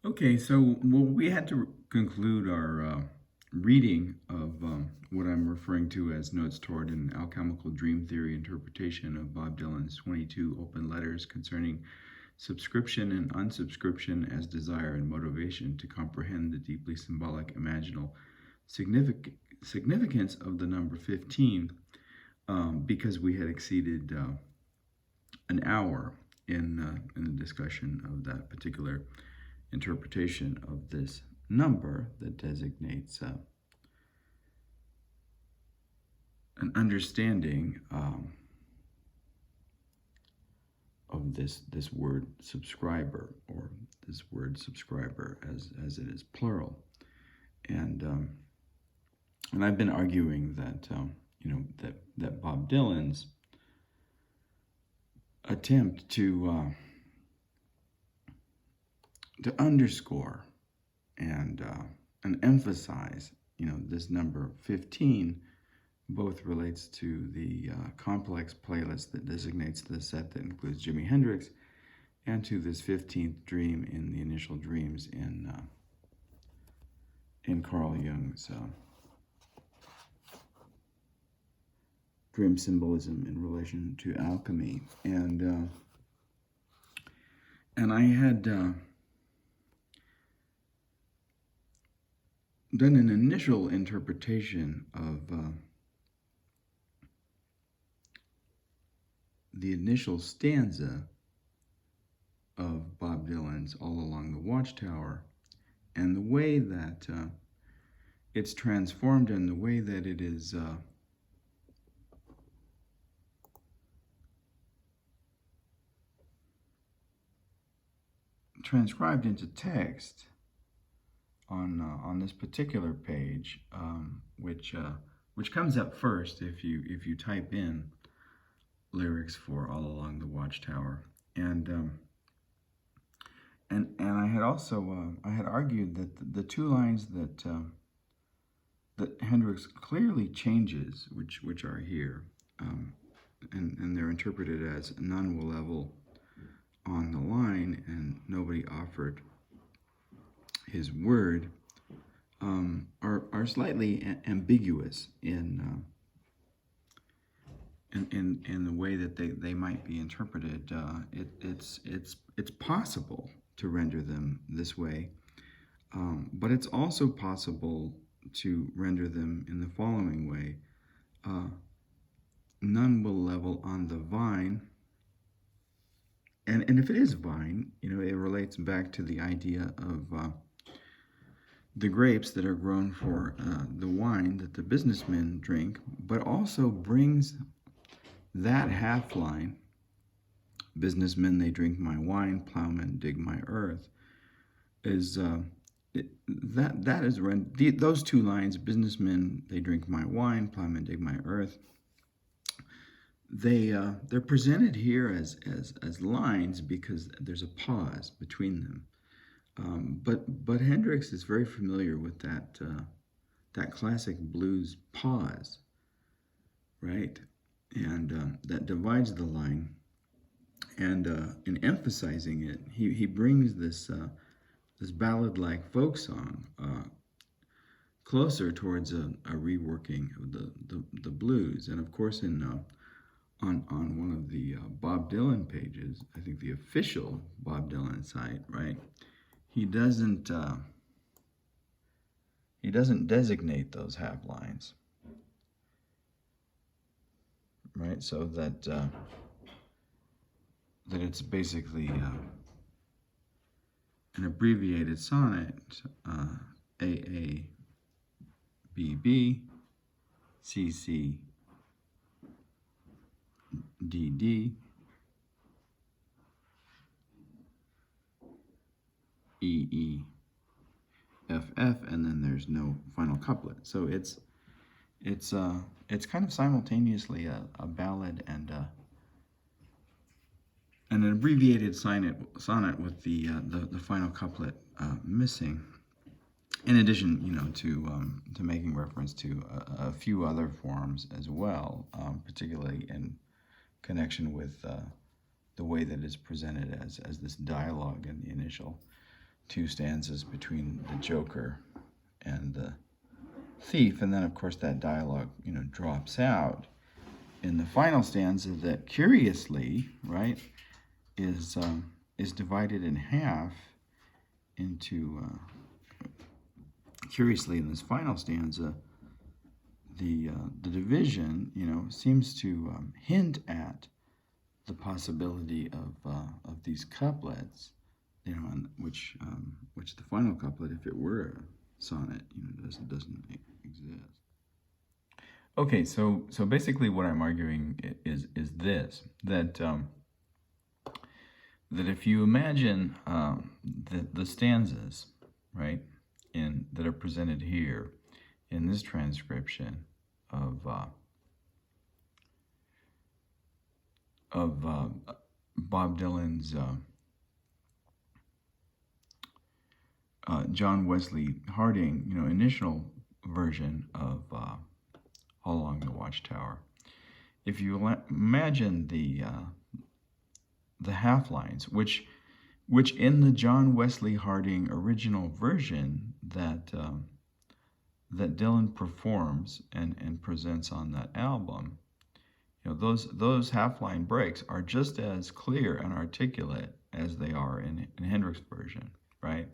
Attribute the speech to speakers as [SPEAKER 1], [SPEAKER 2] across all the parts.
[SPEAKER 1] Okay, so we had to conclude our reading of what I'm referring to as Notes Toward an Alchemical Dream Theory Interpretation of Bob Dylan's 22 open letters concerning subscription and unsubscription as desire and motivation to comprehend the deeply symbolic, imaginal significance of the number 15, because we had exceeded an hour in the discussion of that particular interpretation of this number that designates an understanding of this word subscriber, or this word subscriber as it is plural. And I've been arguing that that Bob Dylan's attempt to underscore and emphasize, this number 15 both relates to the complex playlist that designates the set that includes Jimi Hendrix, and to this 15th dream in the initial dreams in Carl Jung's dream symbolism in relation to alchemy. And I had done an initial interpretation of the initial stanza of Bob Dylan's All Along the Watchtower, and the way that it's transformed, and the way that it is transcribed into text on this particular page, which comes up first if you type in lyrics for All Along the Watchtower. And I had also I had argued that the two lines that Hendrix clearly changes, which are here, and they're interpreted as none will level on the line and nobody offered his word, are slightly ambiguous in the way that they might be interpreted. It's possible to render them this way, but it's also possible to render them in the following way: none will level on the vine. And if it is vine, it relates back to the idea of the grapes that are grown for the wine that the businessmen drink, but also brings that half line, businessmen, they drink my wine, plowmen dig my earth, is those two lines, businessmen, they drink my wine, plowmen dig my earth, they're presented here as lines because there's a pause between them. But Hendrix is very familiar with that classic blues pause, right? And that divides the line. And in emphasizing it, he brings this ballad-like folk song closer towards a reworking of the blues. And of course, on one of the Bob Dylan pages, I think the official Bob Dylan site, right? He doesn't designate those half lines, right? So that it's basically an abbreviated sonnet, A, B, B, C, C, D, D, E, E, F, F, and then there's no final couplet. So it's kind of simultaneously a ballad and an abbreviated sonnet with the final couplet missing. In addition, to making reference to a few other forms as well, particularly in connection with the way that it's presented as this dialogue in the initial two stanzas between the Joker and the thief, and then of course that dialogue, drops out in the final stanza that curiously, right, is divided in half into curiously in this final stanza, the division, seems to hint at the possibility of these couplets, and which the final couplet, if it were a sonnet, doesn't exist. Okay, so basically what I'm arguing is this, that if you imagine the stanzas, right, that are presented here in this transcription of Bob Dylan's John Wesley Harding, initial version of All Along the Watchtower. If you imagine the half lines, which in the John Wesley Harding original version that Dylan performs and presents on that album, those half line breaks are just as clear and articulate as they are in Hendrix's version, right?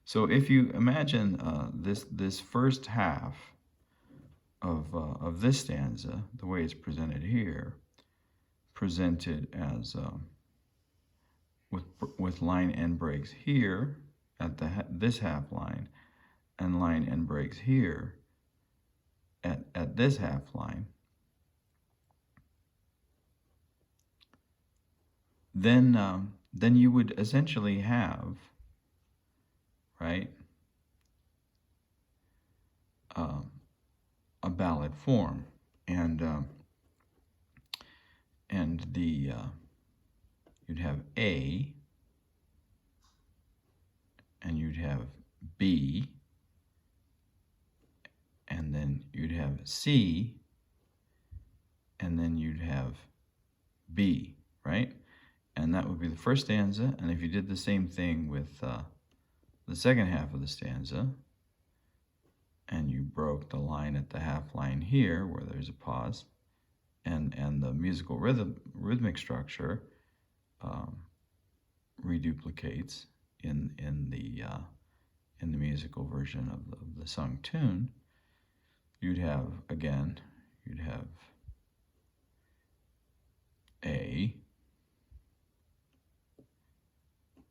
[SPEAKER 1] So if you imagine this first half of this stanza, the way it's presented here, presented as with line end breaks here at this half line, and line end breaks here at this half line, then you would essentially have, right, a ballad form, and the you'd have A, and you'd have B, and then you'd have C, and then you'd have B, right? And that would be the first stanza. And if you did the same thing with the second half of the stanza, and you broke the line at the half line here where there's a pause, and the musical rhythmic structure reduplicates in the musical version of the sung tune, you'd have A,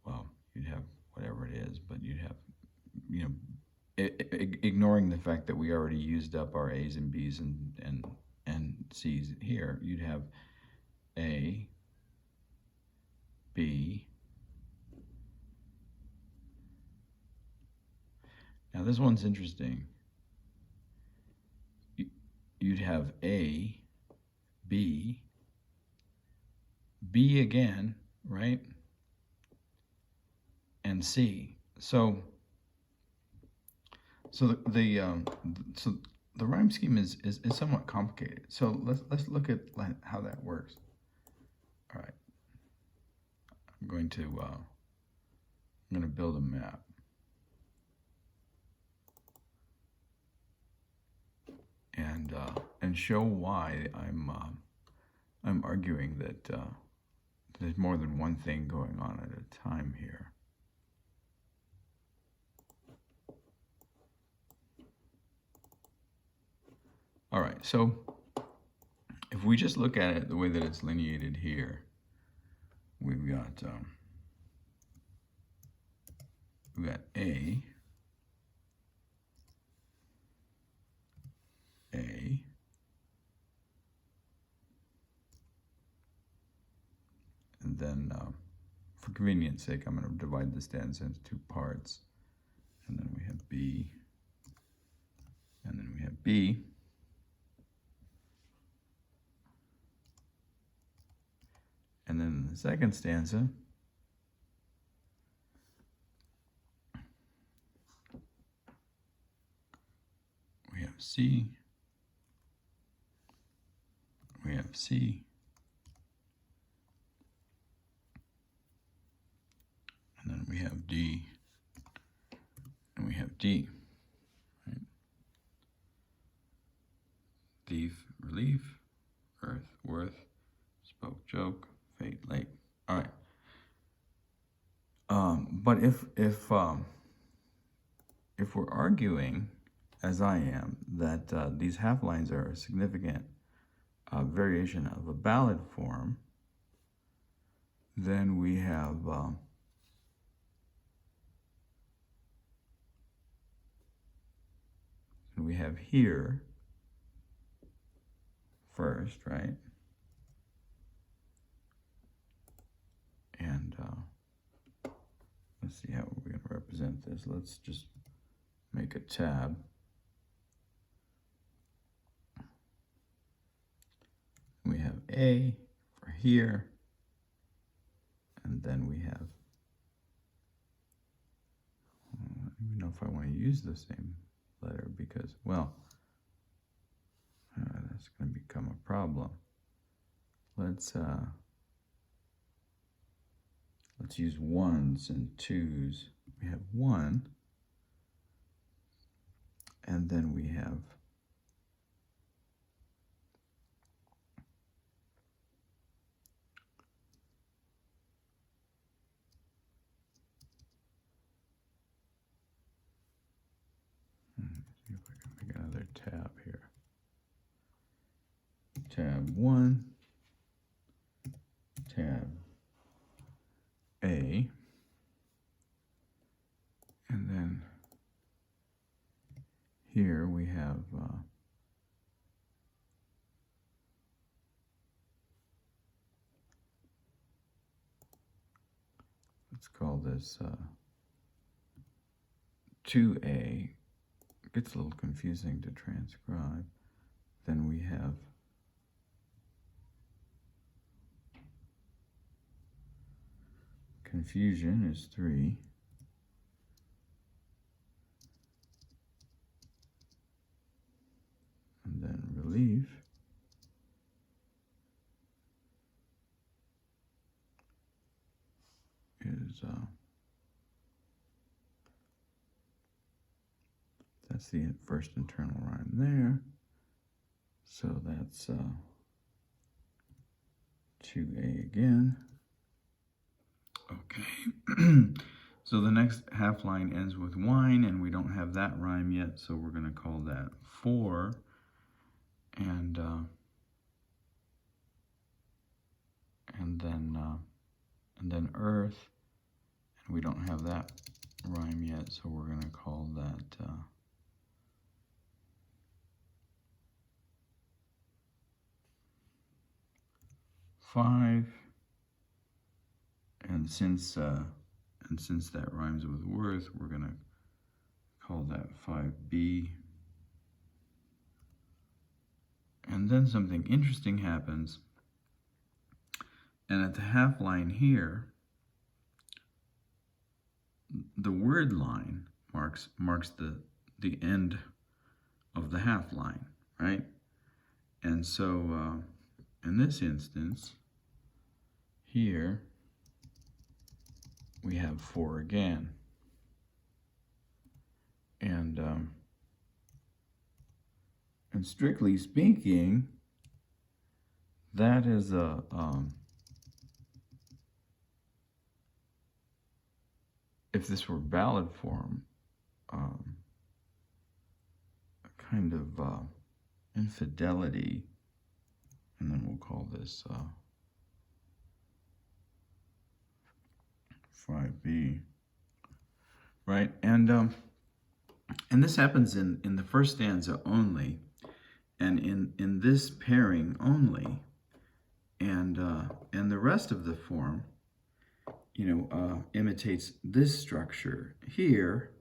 [SPEAKER 1] well, you'd have whatever it is, but you'd have, ignoring the fact that we already used up our A's and B's and C's here, you'd have A, B. Now this one's interesting. You'd have A, B, B again, right? And C. So the rhyme scheme is somewhat complicated. So let's look at how that works. All right. I'm going to build a map. And show why I'm arguing that there's more than one thing going on at a time here. All right, so if we just look at it the way that it's lineated here, we've got A, and then for convenience sake, I'm going to divide the stanza into two parts, and then we have B, and then we have B, and then in the second stanza, we have C, we have C, and then we have D, D. Right? Thief, relief, earth, worth, spoke, joke, fate, late. All right. But if we're arguing, as I am, that these half lines are a significant variation of a ballad form, then we have here first, right? And let's see how we're going to represent this. Let's just make a tab. We have A for here, and then we have, I don't even know if I want to use the same letter because, well, that's going to become a problem. Let's use ones and twos. We have 1, and then we have see if I can make another tab here. Tab 1, tab A, and then here we have let's call this 2A. It gets a little confusing to transcribe. Then we have confusion is 3. And then relief is that's the first internal rhyme there. So that's 2A again. Okay. So the next half line ends with wine, and we don't have that rhyme yet, so we're going to call that 4. And then earth, and we don't have that rhyme yet, so we're going to call that 5. And since that rhymes with worth, we're going to call that 5B. And then something interesting happens. And at the half line here, the word line marks the end of the half line, right? And so in this instance, here we have 4 again. And strictly speaking, that is a if this were ballad form, a kind of infidelity, and then we'll call this 5B, right? And this happens in the first stanza only, and in this pairing only, and the rest of the form, imitates this structure here,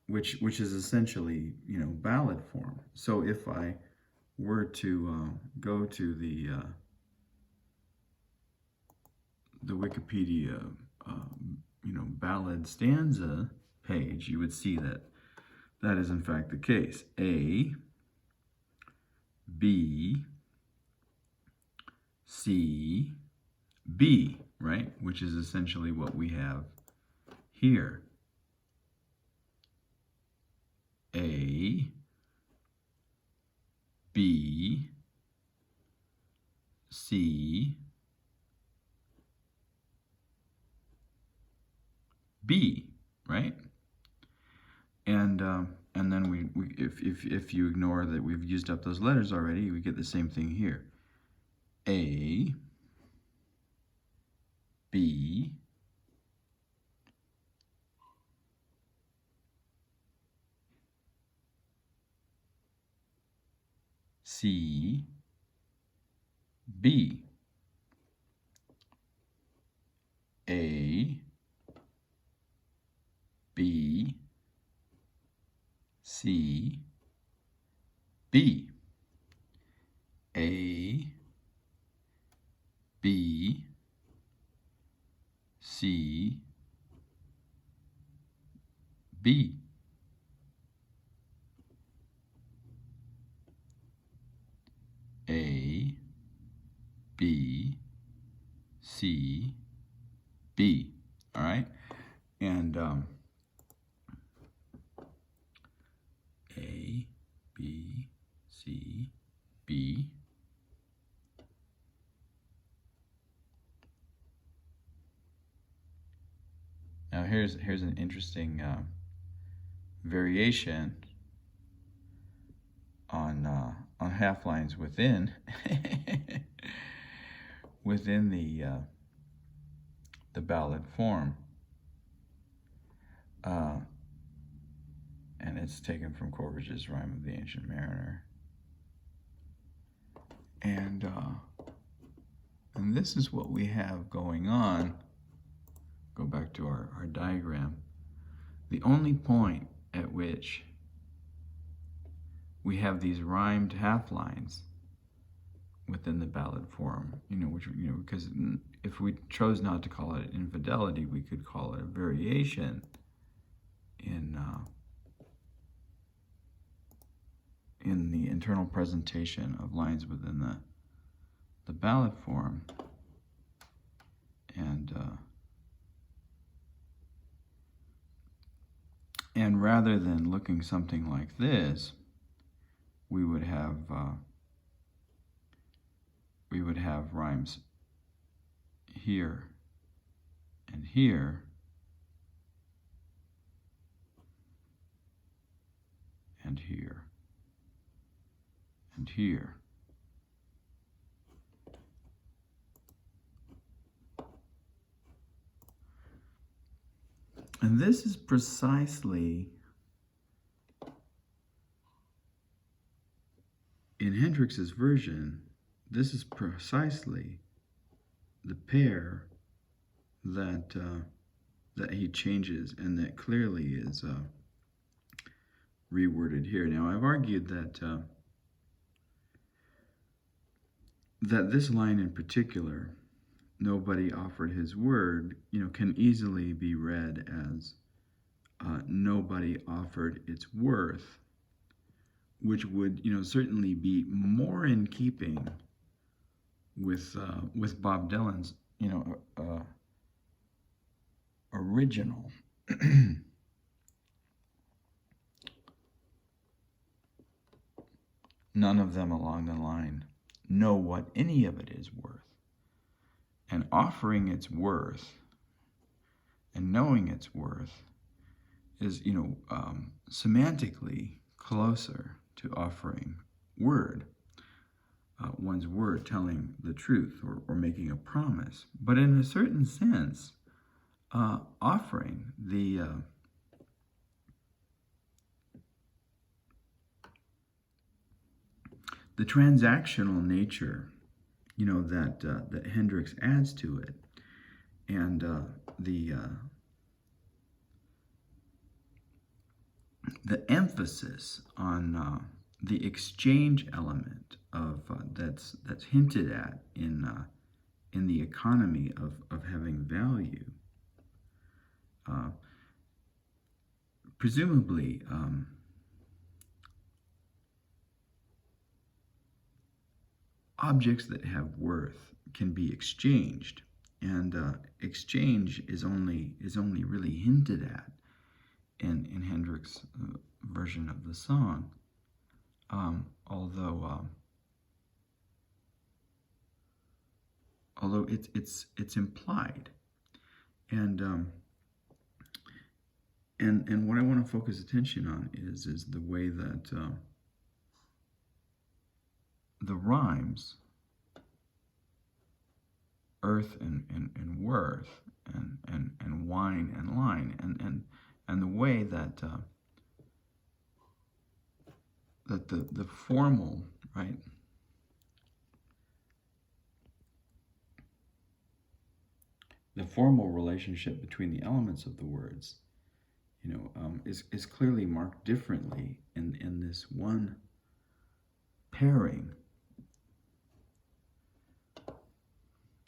[SPEAKER 1] which is essentially, ballad form. So if I were to go to the Wikipedia, ballad stanza page, you would see that is in fact the case. A, B, C, B, right? Which is essentially what we have here. A, B, C, B, right? And then if you ignore that we've used up those letters already, we get the same thing here. A, B, C, B. A, B, C, B. A, B, C, B. A, B, C, B. All right? And A, B, C, B. Now here's an interesting variation on half lines within within the ballad form, and it's taken from Coleridge's Rime of the Ancient Mariner, and this is what we have going on. Go back to our diagram. The only point at which we have these rhymed half lines within the ballad form, because if we chose not to call it infidelity, we could call it a variation in the internal presentation of lines within the ballad form, and rather than looking something like this, we would have rhymes here and here and here and here. And this is precisely, in Hendrix's version, this is precisely the pair that he changes, and that clearly is reworded here. Now, I've argued that that this line in particular, nobody offered his word, can easily be read as nobody offered its worth, which would, certainly be more in keeping with Bob Dylan's, original. None of them along the line know what any of it is worth. And offering its worth and knowing its worth is, semantically closer to offering word, one's word, telling the truth or making a promise. But in a certain sense, offering the transactional nature, that Hendrix adds to it, and the emphasis on the exchange element of that's hinted at in the economy of having value. Presumably, objects that have worth can be exchanged, and exchange is only really hinted at in Hendrix' version of the song, although it's implied, and what I want to focus attention on is the way that the rhymes, earth and worth, and wine and line, and the way that that the formal, right, the formal relationship between the elements of the words, is clearly marked differently in this one pairing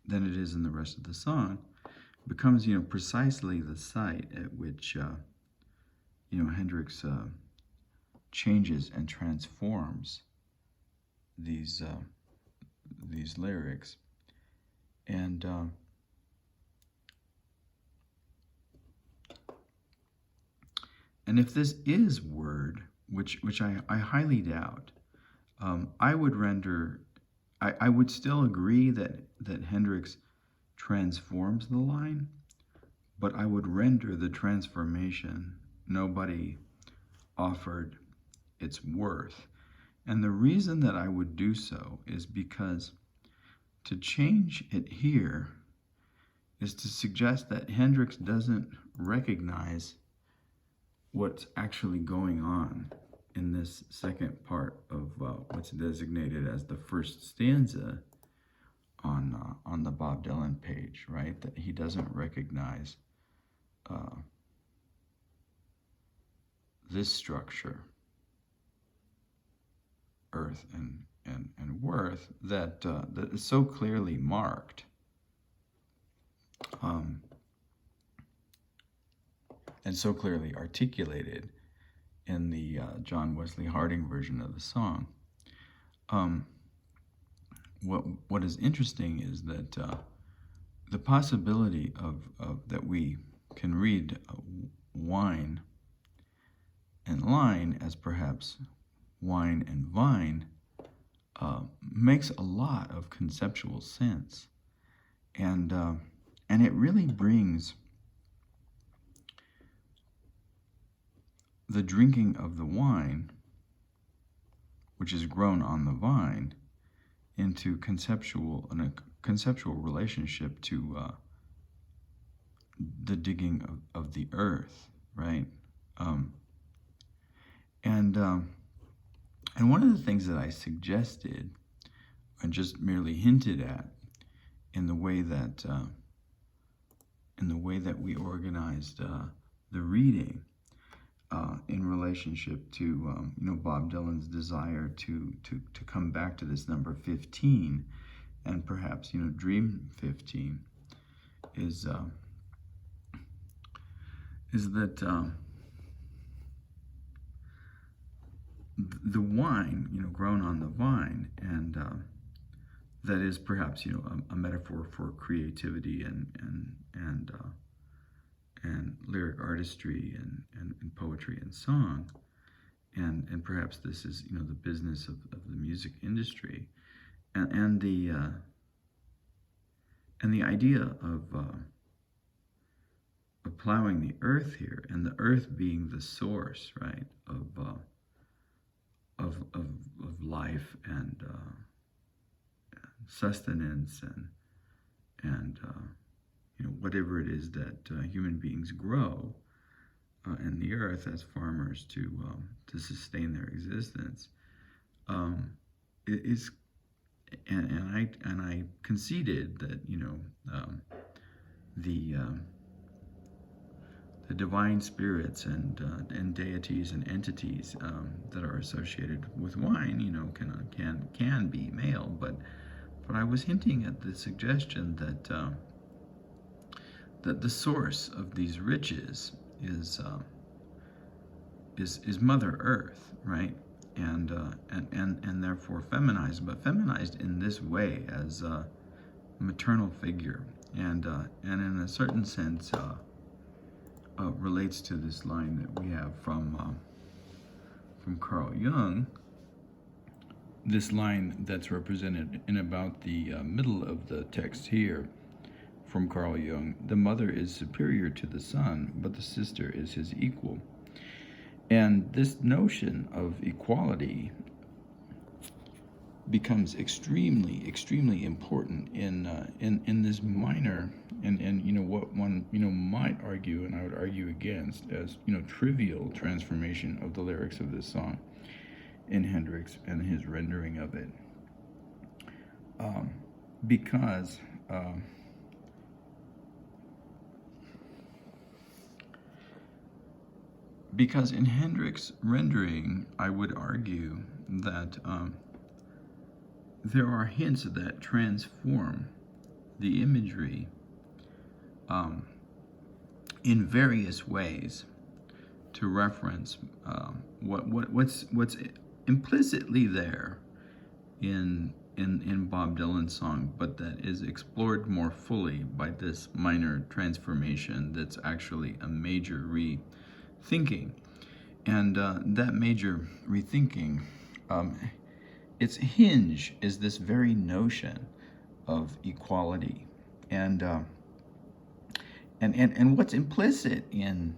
[SPEAKER 1] than it is in the rest of the song. It becomes, precisely the site at which, Hendrix changes and transforms these lyrics, and if this is word, which I highly doubt, I would render. I would still agree that Hendrix transforms the line, but I would render the transformation nobody offered its worth. And the reason that I would do so is because to change it here is to suggest that Hendrix doesn't recognize what's actually going on in this second part of what's designated as the first stanza on the Bob Dylan page, right? That he doesn't recognize this structure, earth and worth, that is so clearly marked, and so clearly articulated in the John Wesley Harding version of the song. What is interesting is that the possibility of that we can read wine and line as perhaps wine and vine makes a lot of conceptual sense, and it really brings the drinking of the wine, which is grown on the vine, into a conceptual relationship to the digging of the earth, right? And one of the things that I suggested and just merely hinted at in the way that we organized the reading in relationship to Bob Dylan's desire to come back to this number 15, and perhaps dream 15, is that the wine grown on the vine, and that is perhaps a metaphor for creativity and lyric artistry and poetry and song, and perhaps this is the business of the music industry, and the idea of plowing the earth here, and the earth being the source, right, of life and sustenance and whatever it is that human beings grow in the earth as farmers to sustain their existence, it is, and I conceded that the divine spirits and deities and entities that are associated with wine, can be male, but I was hinting at the suggestion that that the source of these riches is Mother Earth, right? And therefore feminized, but feminized in this way as a maternal figure, and in a certain sense relates to this line that we have from Carl Jung. This line that's represented in about the middle of the text here from Carl Jung: the mother is superior to the son, but the sister is his equal. And this notion of equality becomes extremely, extremely important in this minor and what one might argue, and I would argue against, as trivial transformation of the lyrics of this song in Hendrix and his rendering of it, because in Hendrix's rendering, I would argue that there are hints that transform the imagery in various ways to reference what's implicitly there in Bob Dylan's song, but that is explored more fully by this minor transformation that's actually a major rethinking. And that major rethinking, its hinge is this very notion of equality, and what's implicit in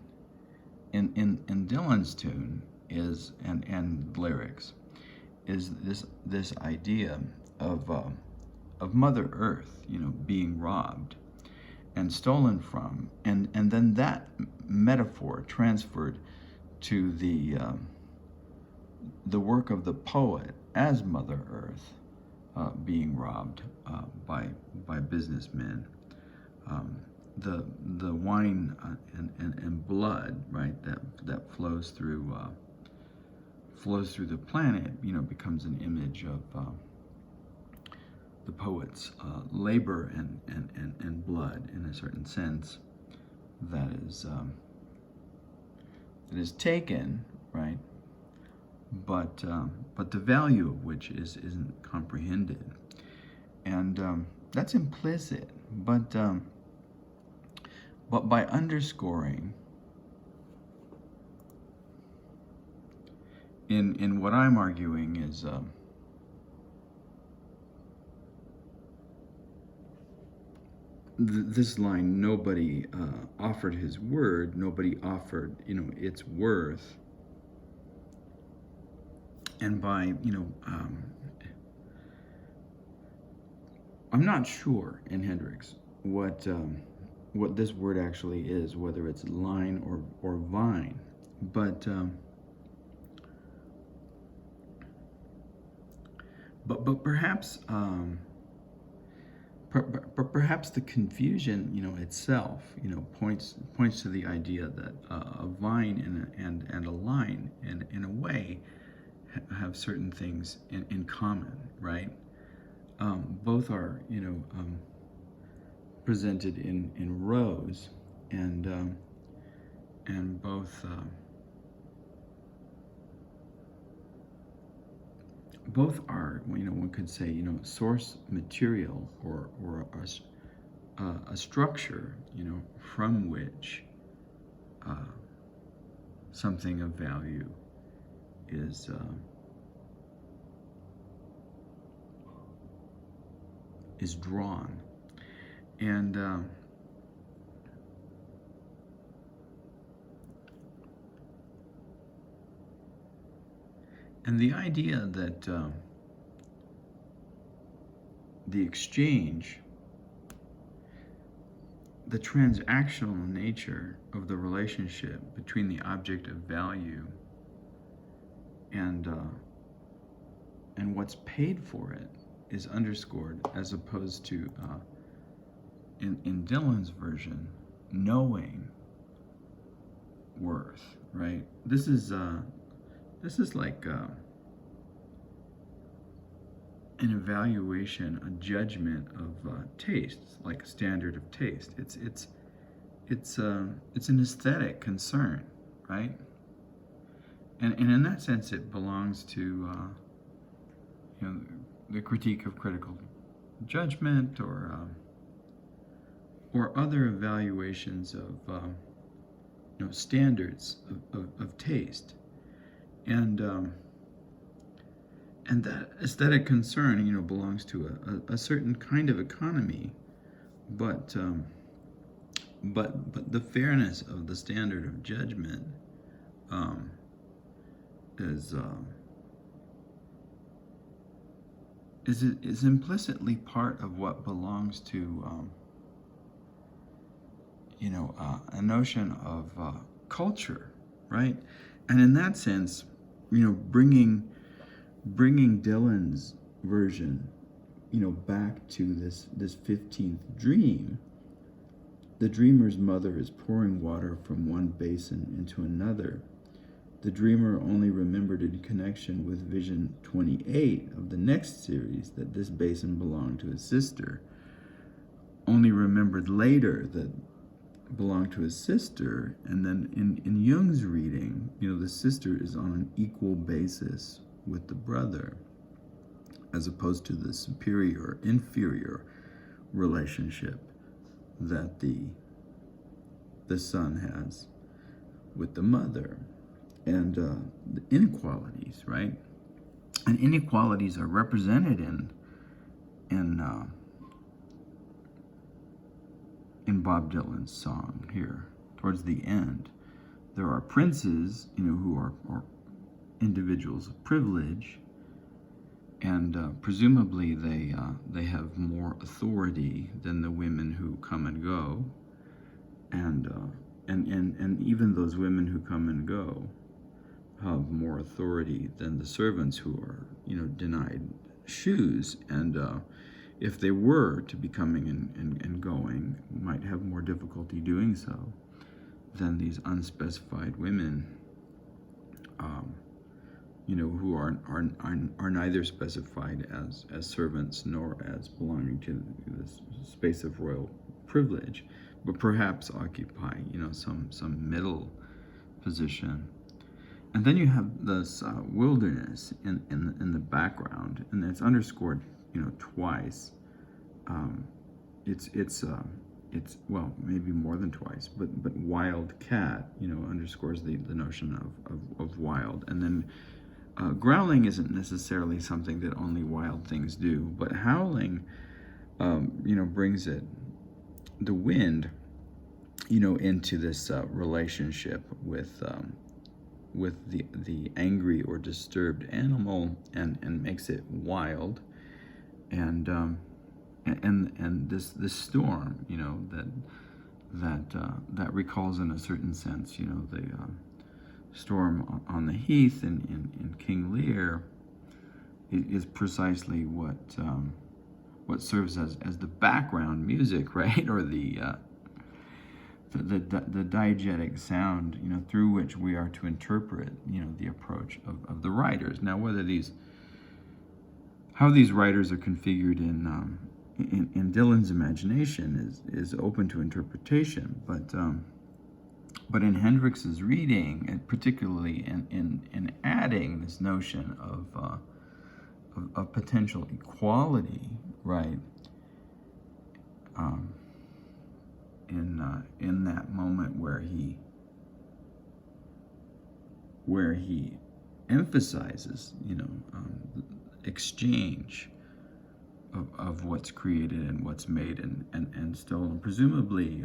[SPEAKER 1] Dylan's tune is and lyrics is this idea of Mother Earth, being robbed and stolen from, and then that metaphor transferred to the work of the poet as Mother Earth being robbed by businessmen. The wine and blood, right, that flows through the planet, becomes an image of the poet's labor and blood, in a certain sense, that is taken, right, but the value of which isn't comprehended, and that's implicit, but by underscoring in what I'm arguing is this line: nobody offered his word, nobody offered its worth. And by I'm not sure in Hendrix what this word actually is, whether it's line or vine, but perhaps perhaps the confusion itself points to the idea that a vine and a line in a way have certain things in common, right? Both are presented in rows, and both are, one could say, source material or a structure, from which something of value is drawn. And the idea that the exchange, the transactional nature of the relationship between the object of value and what's paid for it is underscored, as opposed to in Dylan's version, knowing worth, right? This is like an evaluation, a judgment of taste, like a standard of taste. It's an aesthetic concern, right? And in that sense, it belongs to the critique of critical judgment, or other evaluations standards of taste, and that aesthetic concern, belongs to a certain kind of economy, but but the fairness of the standard of judgment um, is is implicitly part of what belongs to a notion of culture, right? And in that sense, bringing Dylan's version, back to this 15th dream. The dreamer's mother is pouring water from one basin into another. The dreamer only remembered in connection with vision 28 of the next series that this basin belonged to his sister. Only remembered later that belonged to his sister, and then in Jung's reading, the sister is on an equal basis with the brother, as opposed to the superior inferior relationship that the son has with the mother. And the inequalities, right? And inequalities are represented in Bob Dylan's song here towards the end. There are princes, who are individuals of privilege, and presumably they have more authority than the women who come and go, and even those women who come and go have more authority than the servants who are, denied shoes, and if they were to be coming and going, might have more difficulty doing so than these unspecified women, who are neither specified as servants nor as belonging to this space of royal privilege, but perhaps occupy, some middle position. And then you have this wilderness in the background, and it's underscored, twice. It's well, maybe more than twice, but wild cat, underscores the notion of wild. And then growling isn't necessarily something that only wild things do, but howling, brings the wind, into this relationship with the angry or disturbed animal, and makes it wild, and this storm, that recalls in a certain sense, the storm on the heath in King Lear is precisely what serves as the background music, right, or the diegetic sound, through which we are to interpret, the approach of the writers. Now, how these writers are configured in Dylan's imagination is open to interpretation, but in Hendrix's reading, and particularly in adding this notion of potential equality, right? In that moment where he emphasizes, exchange of what's created and what's made and stolen. Presumably,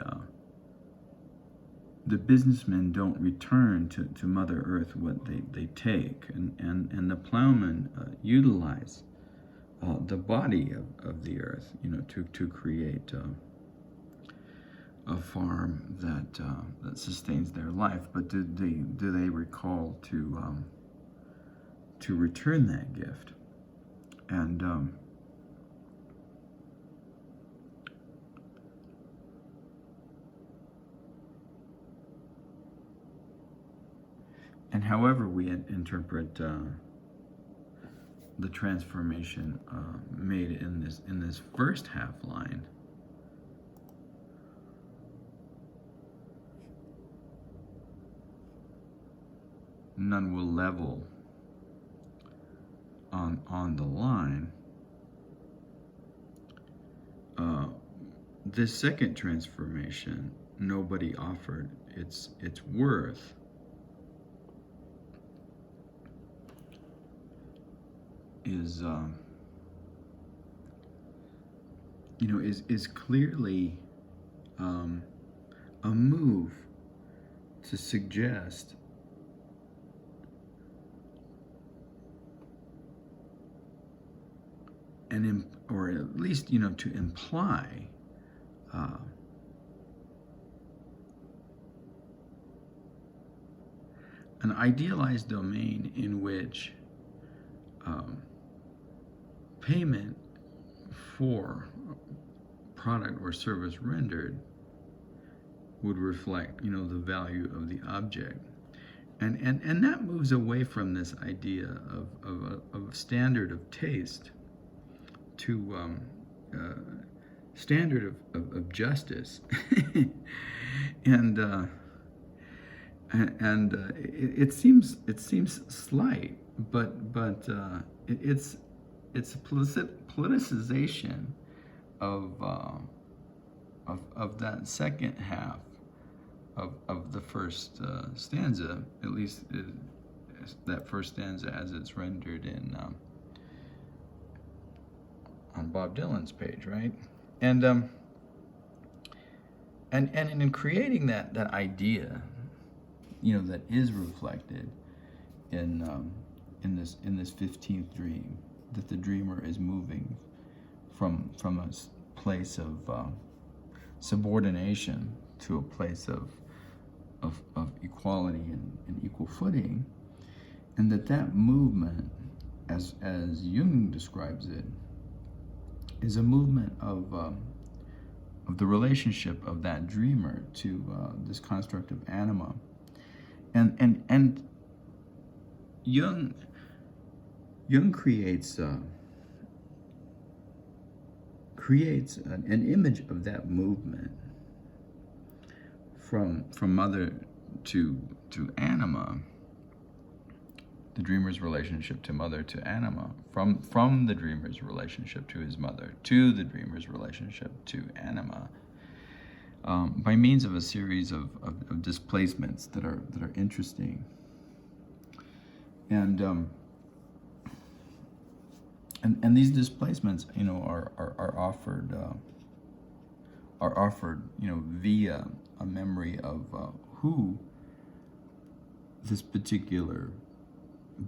[SPEAKER 1] the businessmen don't return to Mother Earth what they take, and the plowmen utilize the body of the earth, to create a farm that sustains their life. But do they recall to return that gift? And however we interpret the transformation made in this first half line, none will level on the line. This second transformation nobody offered its worth is is clearly a move to suggest or at least to imply uh, an idealized domain in which um, payment for product or service rendered would reflect the value of the object, and that moves away from this idea of a standard of taste to standard of justice. and it seems slight, but it's a politicization of that second half of the first stanza, at least that first stanza as it's rendered in on Bob Dylan's page, right? And in creating that idea, that is reflected in this 15th dream, that the dreamer is moving from a place of subordination to a place of equality and equal footing, and that movement, as Jung describes it, is a movement of the relationship of that dreamer to this construct of anima, and Jung creates an image of that movement from mother to anima, the dreamer's relationship to mother to anima, from the dreamer's relationship to his mother to the dreamer's relationship to anima, by means of a series of displacements that are interesting, and these displacements, are offered, via a memory of who this particular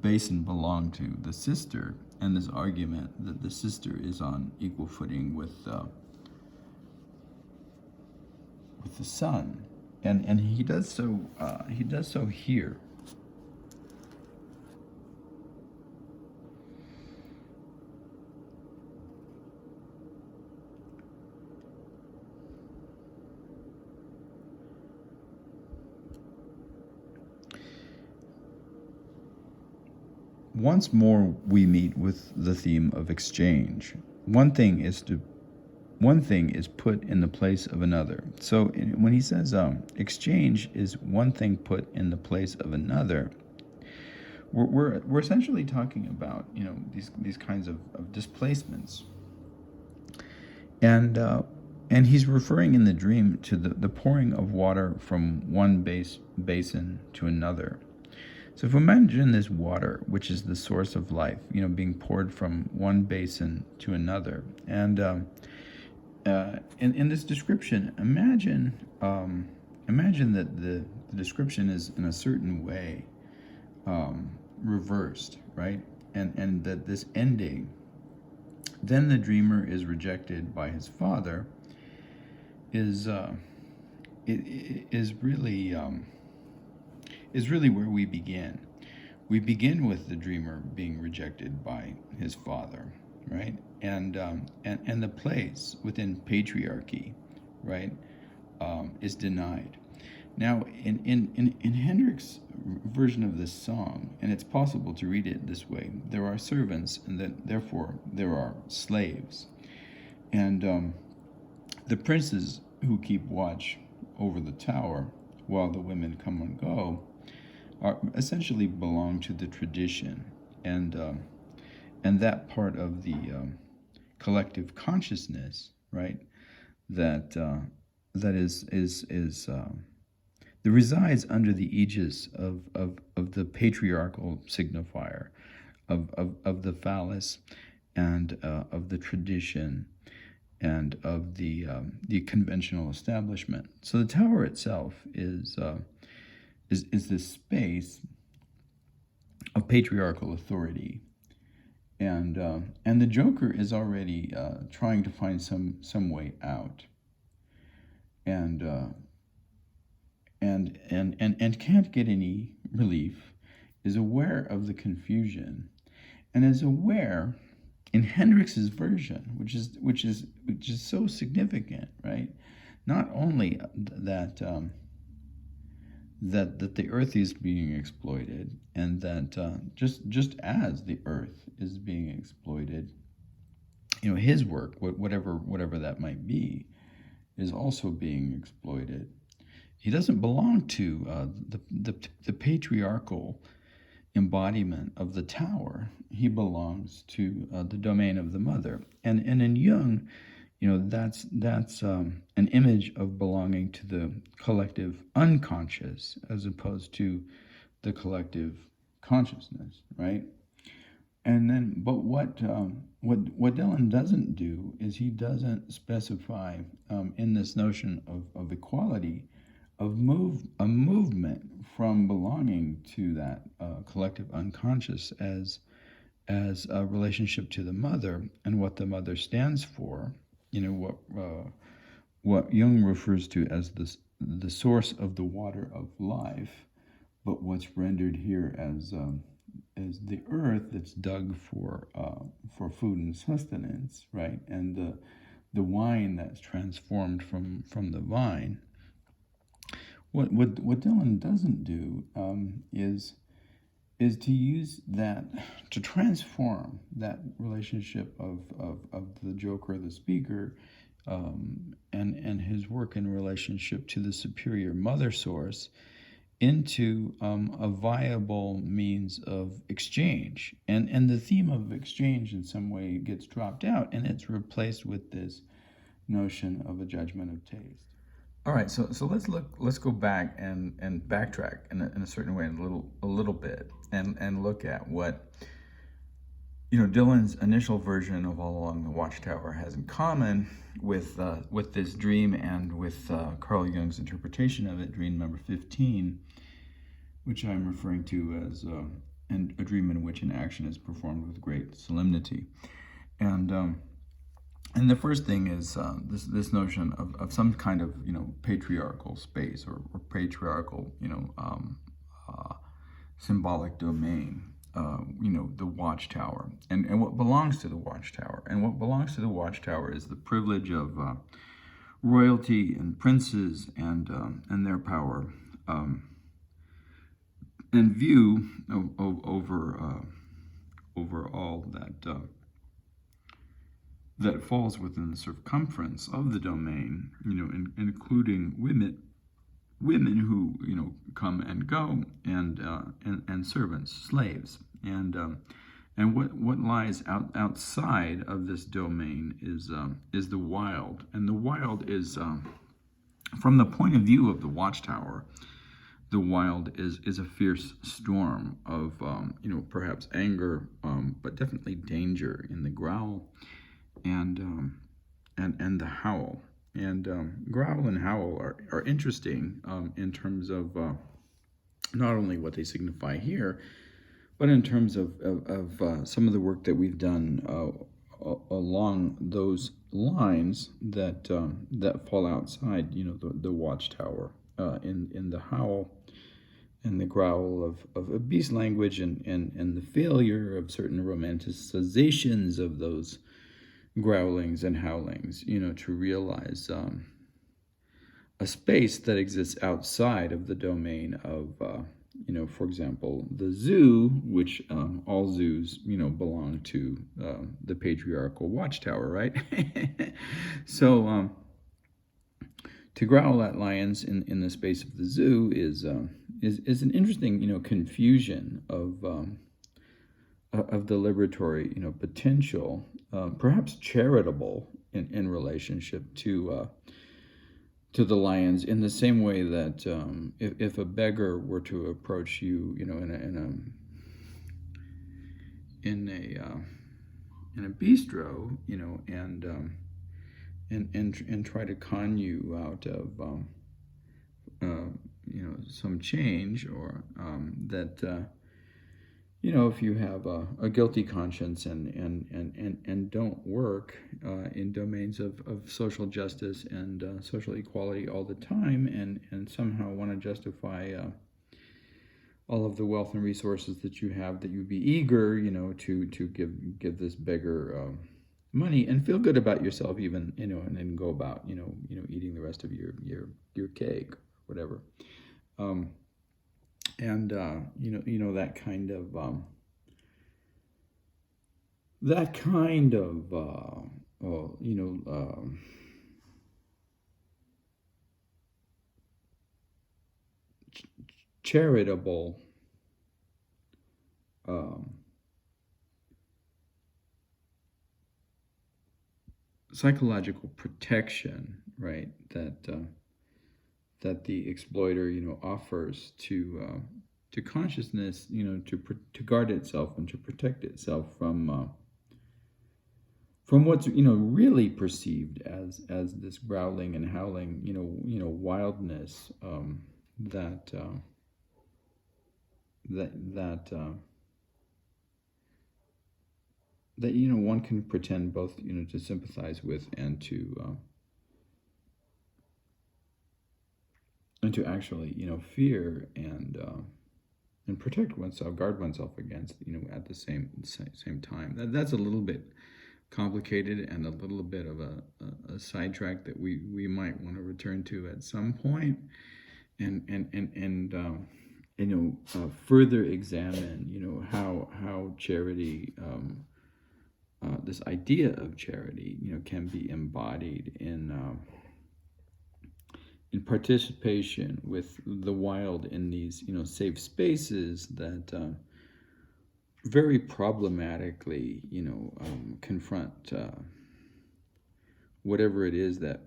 [SPEAKER 1] basin belonged to, the sister, and this argument that the sister is on equal footing with the son, and he does so here. Once more we meet with the theme of exchange. One thing is put in the place of another. So when he says exchange is one thing put in the place of another, we're essentially talking about these kinds of displacements, and he's referring in the dream to the pouring of water from one basin to another. So if we imagine this water, which is the source of life, being poured from one basin to another, and in this description, imagine that the description is in a certain way reversed, right? And that this ending, then the dreamer is rejected by his father, is really where we begin. We begin with the dreamer being rejected by his father, right? And the place within patriarchy, right, is denied. Now, in Hendrix' version of this song, and it's possible to read it this way, there are servants, and therefore there are slaves, and the princes who keep watch over the tower while the women come and go are essentially belong to the tradition, and that part of the collective consciousness, right, that that resides under the aegis of the patriarchal signifier of the phallus and of the tradition and of the conventional establishment. So the tower itself is this space of patriarchal authority, and the Joker is already trying to find some way out, and can't get any relief, is aware of the confusion, and is aware in Hendrix's version, which is so significant, right? Not only that that the earth is being exploited, and that just as the earth is being exploited, his work, whatever that might be, is also being exploited. He doesn't belong to the patriarchal embodiment of the tower. He belongs to the domain of the mother, and in Jung, that's an image of belonging to the collective unconscious as opposed to the collective consciousness, right? And then, but what Dylan doesn't do is he doesn't specify in this notion of equality, of a movement from belonging to that collective unconscious as a relationship to the mother and what the mother stands for. What Jung refers to as the source of the water of life, but what's rendered here as the earth that's dug for food and sustenance, right? And the wine that's transformed from the vine. What Dylan doesn't do is to use that to transform that relationship of the Joker, the speaker, and his work in relationship to the superior mother source into a viable means of exchange. And the theme of exchange in some way gets dropped out, and it's replaced with this notion of a judgment of taste. All right, so let's go back and backtrack in a certain way a little bit and look at what Dylan's initial version of All Along the Watchtower has in common with this dream and with Carl Jung's interpretation of it, dream number 15, which I'm referring to as a dream in which an action is performed with great solemnity. And the first thing is this notion of some kind of patriarchal space or patriarchal symbolic domain, the watchtower, and what belongs to the watchtower. And what belongs to the watchtower is the privilege of royalty and princes and their power, and view over all that falls within the circumference of the domain, including women who come and go, and servants, slaves, and what lies outside of this domain is the wild, and the wild is from the point of view of the watchtower. The wild is a fierce storm of perhaps anger, but definitely danger in the growl, and the howl. And growl and howl are interesting in terms of not only what they signify here, but in terms of some of the work that we've done along those lines that fall outside, the watchtower, in the howl and the growl of beast language, and the failure of certain romanticizations of those growlings and howlings, to realize a space that exists outside of the domain of, for example, the zoo, which all zoos, belong to the patriarchal watchtower, right? So to growl at lions in the space of the zoo is an interesting, confusion of the liberatory, potential, perhaps charitable in relationship to to the lions in the same way that if a beggar were to approach you, in a bistro, and try to con you out of some change, or that if you have a guilty conscience and don't work in domains of social justice and social equality all the time, and somehow want to justify all of the wealth and resources that you have, that you'd be eager, to give this beggar money and feel good about yourself, even, and then go about, eating the rest of your cake, whatever. And that kind of charitable psychological protection, right? That the exploiter, offers to consciousness, to guard itself and to protect itself from what's really perceived as this growling and howling, wildness, that one can pretend both to sympathize with and to actually fear and protect oneself, guard oneself against, at the same time. That's a little bit complicated and a little bit of a sidetrack that we might want to return to at some point, and further examine how charity, this idea of charity, can be embodied in participation with the wild in these safe spaces that very problematically confront whatever it is that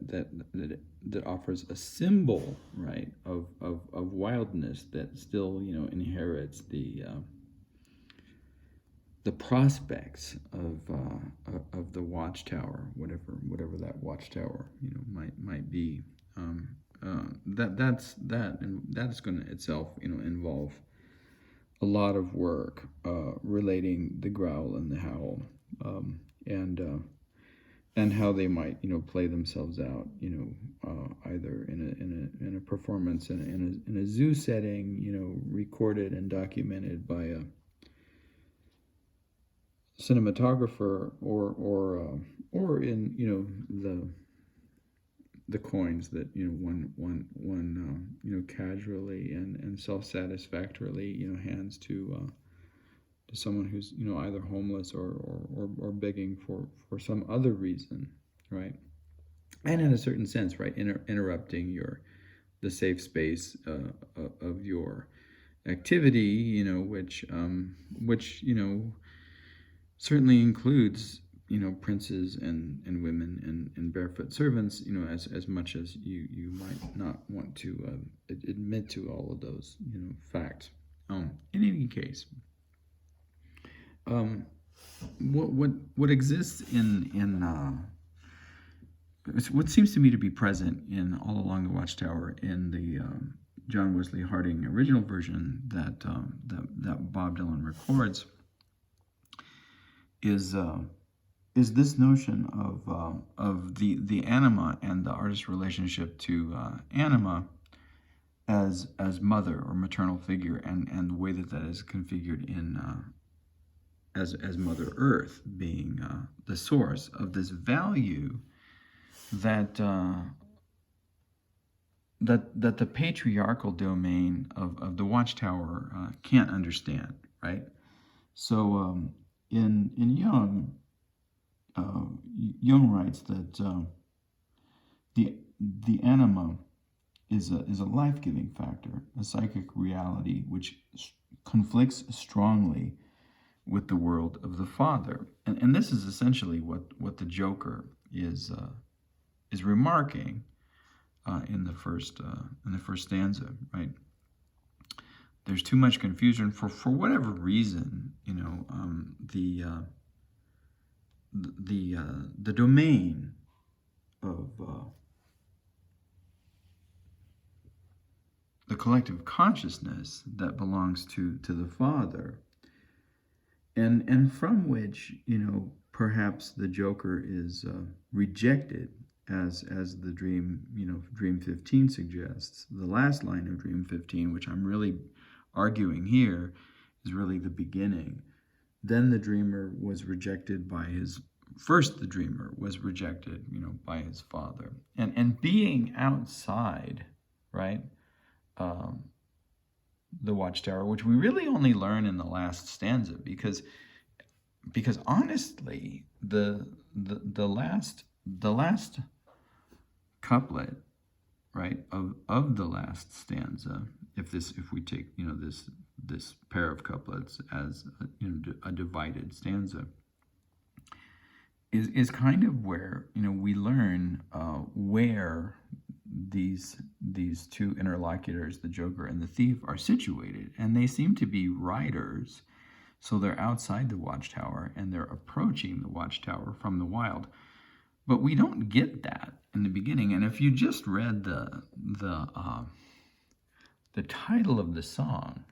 [SPEAKER 1] offers a symbol, right, of wildness, that still inherits the prospects of the watchtower, whatever that watchtower might be. That's going to itself involve a lot of work relating the growl and the howl, and how they might play themselves out, either in a performance in a zoo setting, recorded and documented by a cinematographer, or in the coins that one casually and self-satisfactorily hands to someone who's either homeless or begging for some other reason, right? And in a certain sense, right, interrupting the safe space of your activity, which certainly includes princes and women and barefoot servants, as much as you might not want to admit to all of those facts. In any case, what exists in what seems to me to be present in all along the Watchtower in the John Wesley Harding original version that Bob Dylan records is this notion of the anima and the artist's relationship to anima as mother or maternal figure, and the way that is configured in as Mother Earth being the source of this value that the patriarchal domain of the Watchtower can't understand, right? So in Jung, Jung writes that the anima is a life-giving factor, a psychic reality which conflicts strongly with the world of the father, and this is essentially what the Joker is remarking in the first stanza, right? There's too much confusion for whatever reason. The domain of the collective consciousness that belongs to the Father, and from which, perhaps the Joker is rejected, as the dream, Dream 15 suggests. The last line of Dream 15, which I'm really arguing here, is really the beginning. Then the dreamer was rejected by his the dreamer was rejected, by his father, and being outside, right, the watchtower, which we really only learn in the last stanza, because honestly, the last couplet, right, of the last stanza, if we take, this pair of couplets as a divided stanza, is kind of where, we learn where these two interlocutors, the Joker and the thief, are situated. And they seem to be riders, so they're outside the watchtower and they're approaching the watchtower from the wild. But we don't get that in the beginning. And if you just read the title of the song,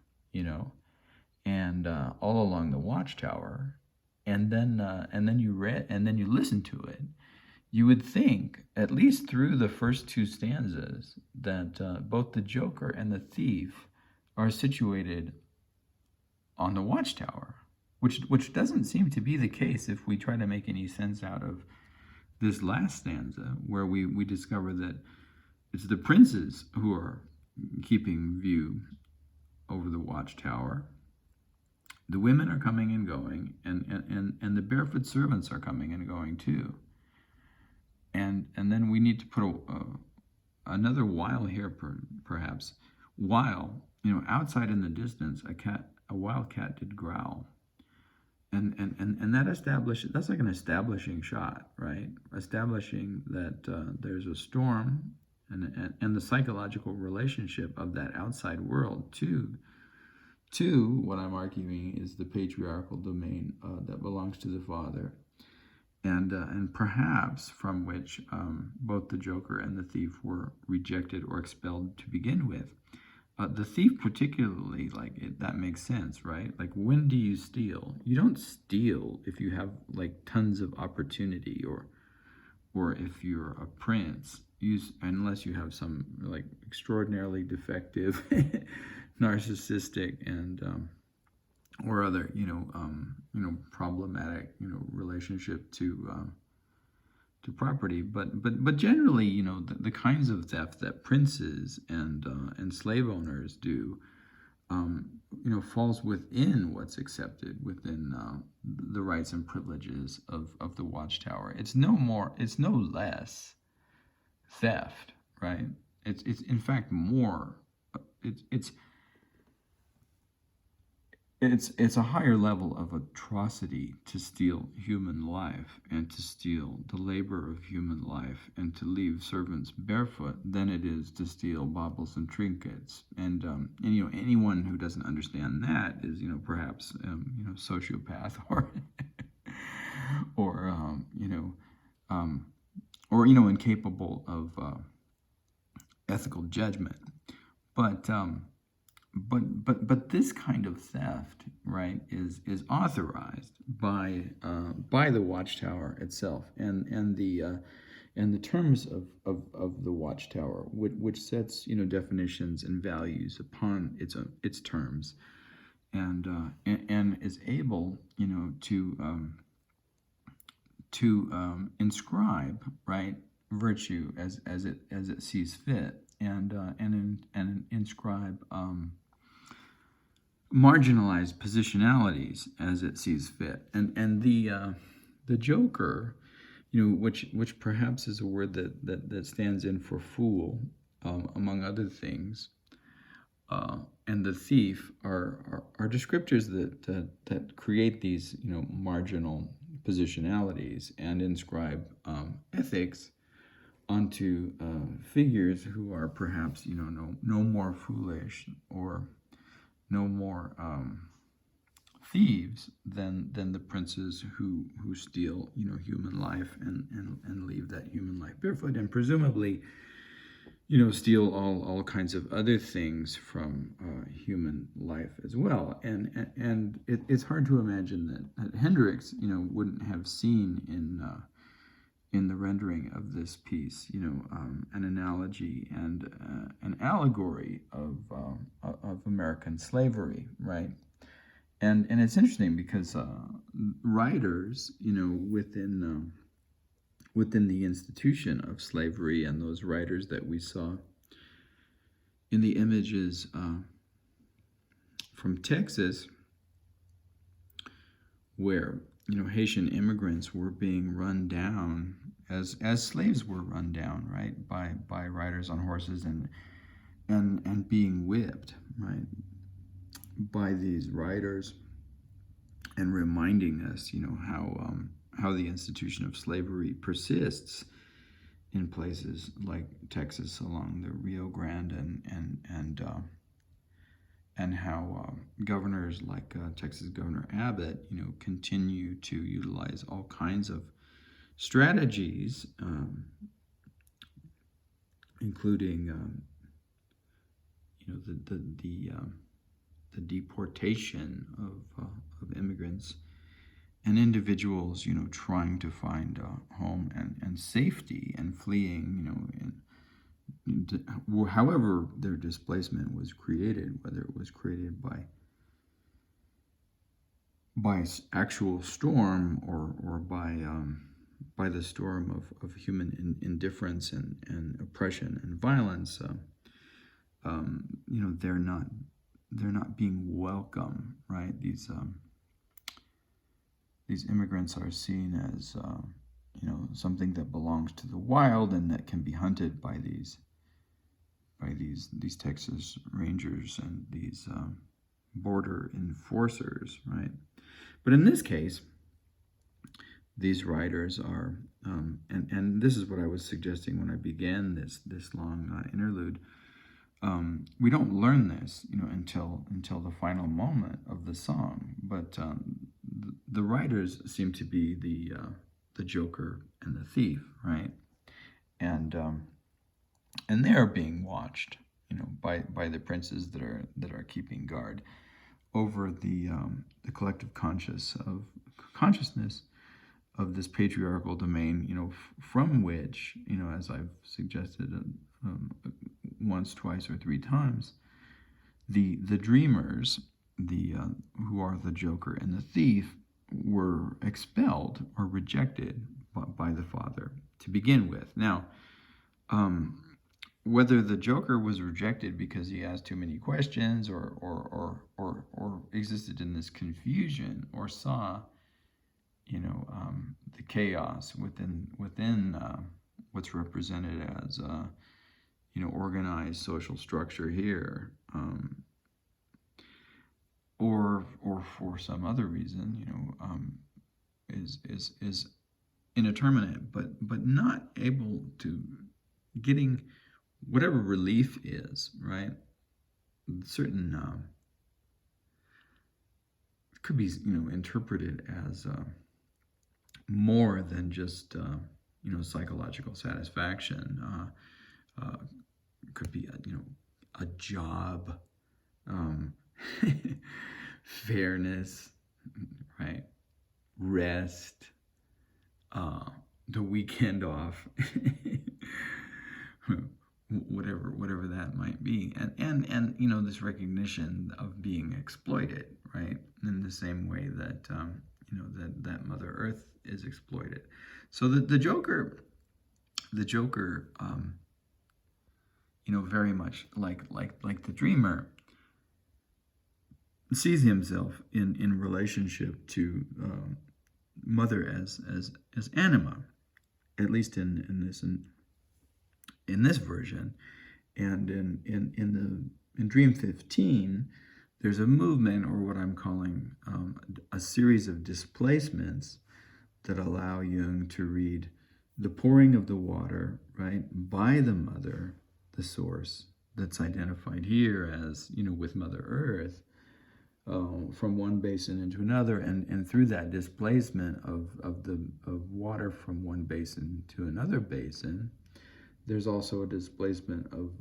[SPEAKER 1] and All Along the Watchtower, and then you listen to it, you would think, at least through the first two stanzas, that both the Joker and the thief are situated on the watchtower, which doesn't seem to be the case if we try to make any sense out of this last stanza, where we discover that it's the princes who are keeping view over the watchtower. The women are coming and going, and the barefoot servants are coming and going too. And then we need to put another while here, perhaps. While, outside in the distance, a wild cat did growl. And that's like an establishing shot, right? Establishing that there's a storm, and the psychological relationship of that outside world to what I'm arguing is the patriarchal domain that belongs to the Father, and perhaps from which both the Joker and the thief were rejected or expelled to begin with. The thief particularly, that makes sense, right? Like, when do you steal? You don't steal if you have tons of opportunity, or if you're a prince, unless you have some extraordinarily defective, narcissistic, and or other problematic relationship to property, but generally, the kinds of theft that princes and slave owners do, falls within what's accepted within the rights and privileges of the watchtower. It's no less theft, right? It's in fact more. It's a higher level of atrocity to steal human life, and to steal the labor of human life, and to leave servants barefoot, than it is to steal baubles and trinkets. And anyone who doesn't understand that is perhaps sociopath, or incapable of ethical judgment. But this kind of theft, right, is authorized by the watchtower itself, and the terms of the watchtower, which sets definitions and values upon its terms, and is able to inscribe, right, virtue as it sees fit, and inscribe marginalized positionalities as it sees fit. And the Joker, which perhaps is a word that stands in for fool, among other things, and the thief are descriptors that create these marginal positionalities and inscribe ethics onto figures who are perhaps, no more foolish or no more thieves than the princes who steal, human life and leave that human life barefoot, and presumably, steal all kinds of other things from human life as well. And it's hard to imagine that Hendrix, wouldn't have seen in the rendering of this piece, an analogy and an allegory of American slavery, right? And it's interesting because writers, within the institution of slavery, and those writers that we saw in the images from Texas, where Haitian immigrants were being run down as slaves were run down, right, by riders on horses and being whipped, right, by these riders, and reminding us, how the institution of slavery persists in places like Texas along the Rio Grande, and how governors like Texas Governor Abbott, continue to utilize all kinds of strategies, including, the deportation of immigrants and individuals, trying to find home and safety, and fleeing, however their displacement was created, whether it was created by actual storm or by the storm of human indifference and oppression and violence. They're not being welcome, right? These immigrants are seen as something that belongs to the wild and that can be hunted by these Texas Rangers and these border enforcers, right? But in this case, these writers are, and this is what I was suggesting when I began this long interlude. We don't learn this, until the final moment of the song. But the writers seem to be the Joker and the thief, right? And they are being watched, by the princes that are keeping guard over the collective consciousness of this patriarchal domain, from which, as I've suggested once, twice, or three times, the dreamers, who are the Joker and the thief, were expelled or rejected by the Father to begin with. Now, whether the Joker was rejected because he asked too many questions, or existed in this confusion, or saw, the chaos within what's represented as organized social structure here, or for some other reason, is indeterminate, but not able to getting whatever relief is, right? Certain could be interpreted as more than just psychological satisfaction. Could be a job, fairness, right? Rest, the weekend off, whatever that might be, and this recognition of being exploited, right? In the same way that that Mother Earth is exploited. So the Joker, very much like the dreamer, sees himself in relationship to Mother as anima, at least in this version. And in Dream 15, there's a movement, or what I'm calling a series of displacements, that allow Jung to read the pouring of the water, right, by the mother, the source that's identified here as, with Mother Earth, from one basin into another, and through that displacement of water from one basin to another basin, there's also a displacement of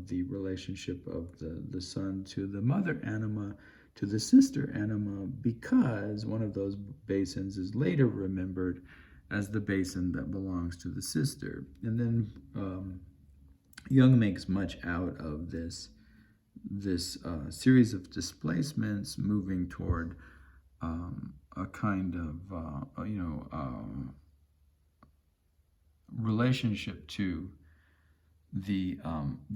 [SPEAKER 1] the relationship of the son to the mother anima, to the sister anima, because one of those basins is later remembered as the basin that belongs to the sister. And then Jung makes much out of this series of displacements moving toward a kind of relationship to the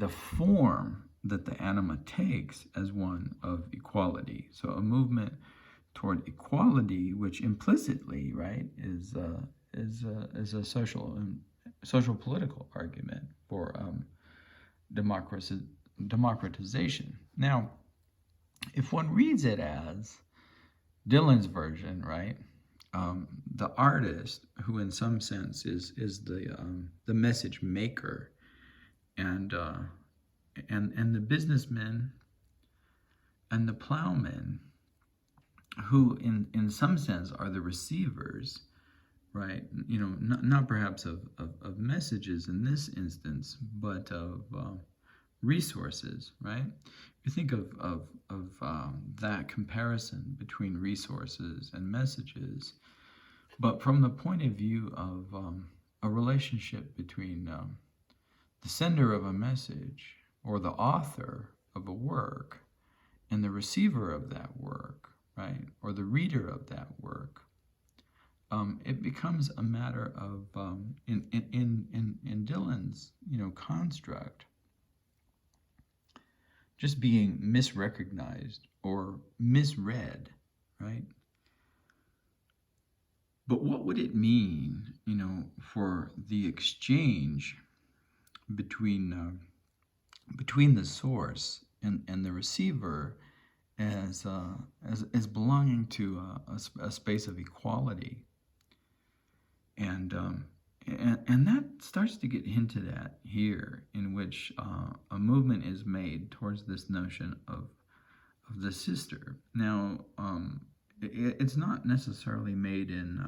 [SPEAKER 1] form that the anima takes as one of equality. So a movement toward equality, which implicitly, right, is a social political argument for democratization. Now, if one reads it as Dylan's version, right, the artist, who in some sense is the message maker, and the businessmen and the plowmen, who in some sense are the receivers, right? Not perhaps of messages in this instance, but of resources, right? You think of that comparison between resources and messages, but from the point of view of a relationship between the sender of a message, or the author of a work, and the receiver of that work, right, or the reader of that work, it becomes a matter of in Dylan's construct, just being misrecognized or misread, right? But what would it mean, for the exchange between the source and the receiver as belonging to a space of equality, and that starts to get hinted at here, in which a movement is made towards this notion of the sister. Now, it's not necessarily made in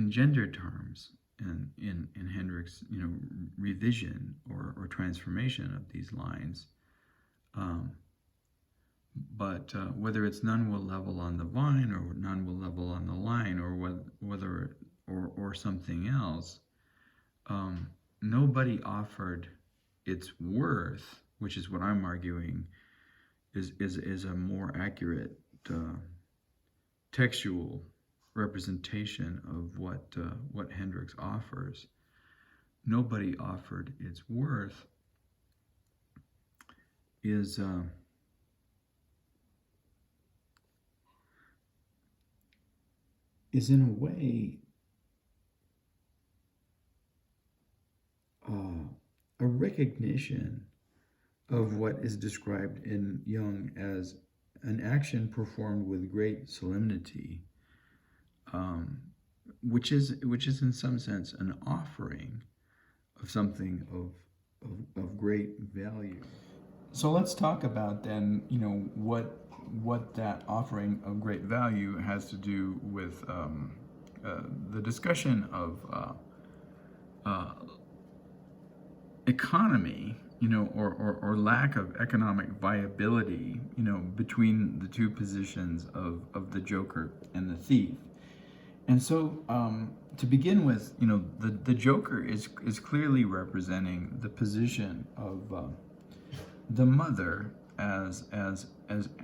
[SPEAKER 1] gender terms, and in Hendricks' revision or transformation of these lines, but whether it's none will level on the vine, or none will level on the line, or whether or something else, nobody offered its worth, which is what I'm arguing is a more accurate textual representation of what Hendricks offers. Nobody offered its worth is in a way a recognition of what is described in Jung as an action performed with great solemnity, which is in some sense an offering of something of great value. So let's talk about then, what that offering of great value has to do with the discussion of economy, or lack of economic viability, between the two positions of the Joker and the thief. And so, to begin with, the Joker is clearly representing the position of the mother as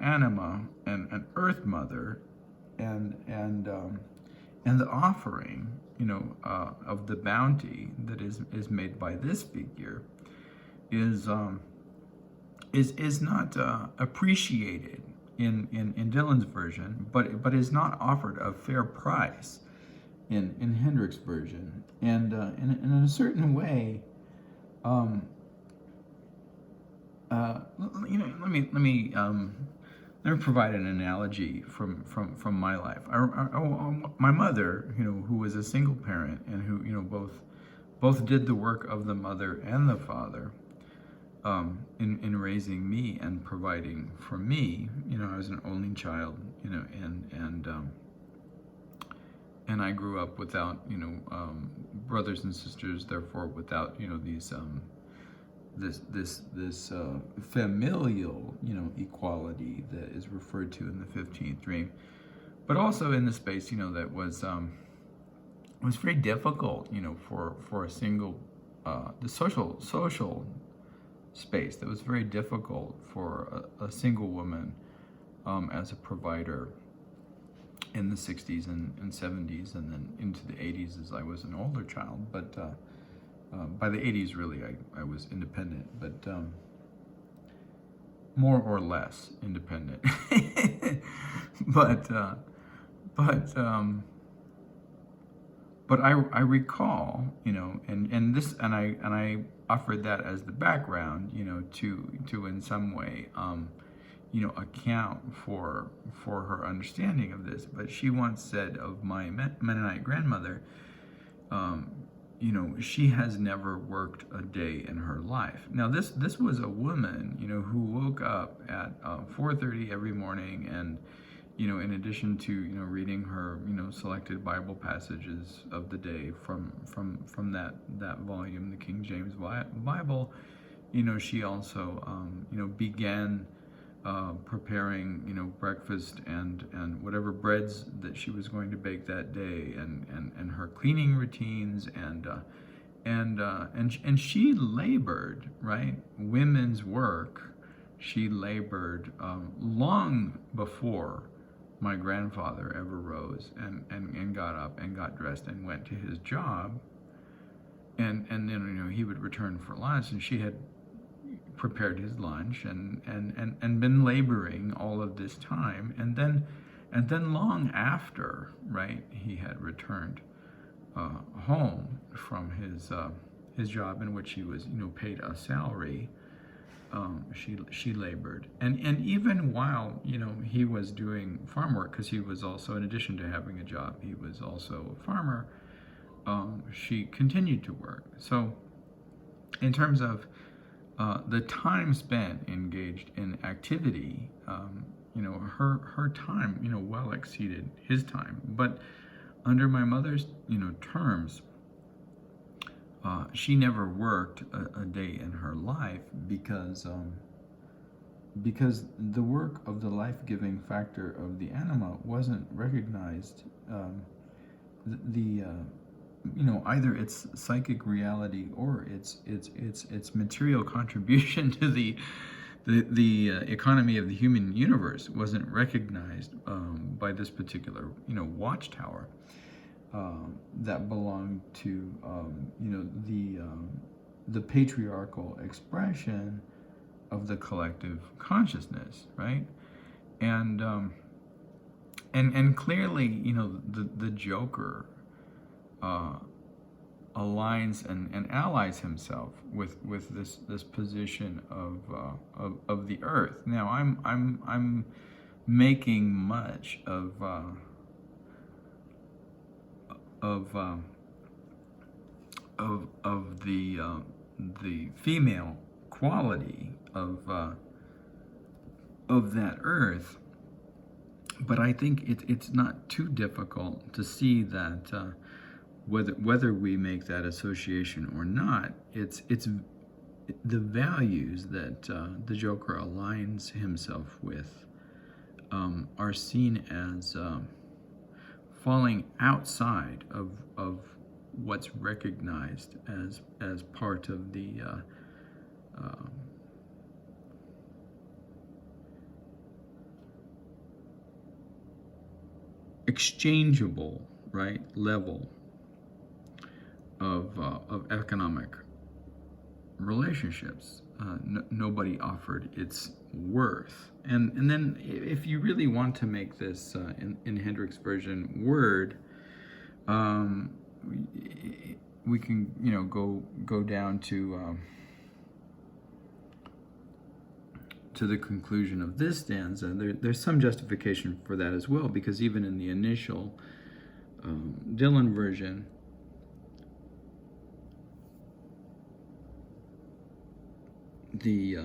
[SPEAKER 1] anima and an earth mother, and the offering, of the bounty that is made by this figure is not appreciated in Dylan's version, but is not offered a fair price in Hendricks' version, and in a certain way, let me Let me provide an analogy from my life. My mother, who was a single parent and who, both did the work of the mother and the father, in raising me and providing for me. I was an only child, and I grew up without, brothers and sisters, therefore without, these this familial, equality that is referred to in the 15th dream, but also in the space, that was very difficult, for a single, the social space that was very difficult for a single woman, as a provider in the 60s and 70s, and then into the 80s as I was an older child. But by the 80s, really, I was independent, but more or less independent. but I recall, and I offered that as the background, to in some way, account for her understanding of this. But she once said of my Mennonite grandmother, she has never worked a day in her life. Now, this was a woman, who woke up at 4:30 every morning, and, in addition to, reading her, selected Bible passages of the day from that volume, the King James Bible, she also, began preparing, breakfast and whatever breads that she was going to bake that day, and her cleaning routines, and she labored, right? Women's work. She labored long before my grandfather ever rose and got up and got dressed and went to his job, and then he would return for lunch, and she had prepared his lunch and been laboring all of this time, and then long after, right, he had returned home from his job in which he was paid a salary. She labored, and even while he was doing farm work, because he was also, in addition to having a job, he was also a farmer, she continued to work. So in terms of the time spent engaged in activity, her time well exceeded his time. But under my mother's terms, she never worked a day in her life, because the work of the life-giving factor of the anima wasn't recognized. Either its psychic reality or its material contribution to the economy of the human universe wasn't recognized by this particular watchtower that belonged to the patriarchal expression of the collective consciousness, right? And clearly, the Joker aligns and allies himself with this position of the earth. Now, I'm making much of the female quality of that earth, but I think it's not too difficult to see that whether we make that association or not, it's the values that the Joker aligns himself with are seen as falling outside of what's recognized as part of the exchangeable, right, level of economic relationships. Nobody offered its worth. And then if you really want to make this, in Hendricks' version, word, we can, go down to to the conclusion of this stanza, there's some justification for that as well, because even in the initial Dylan version, the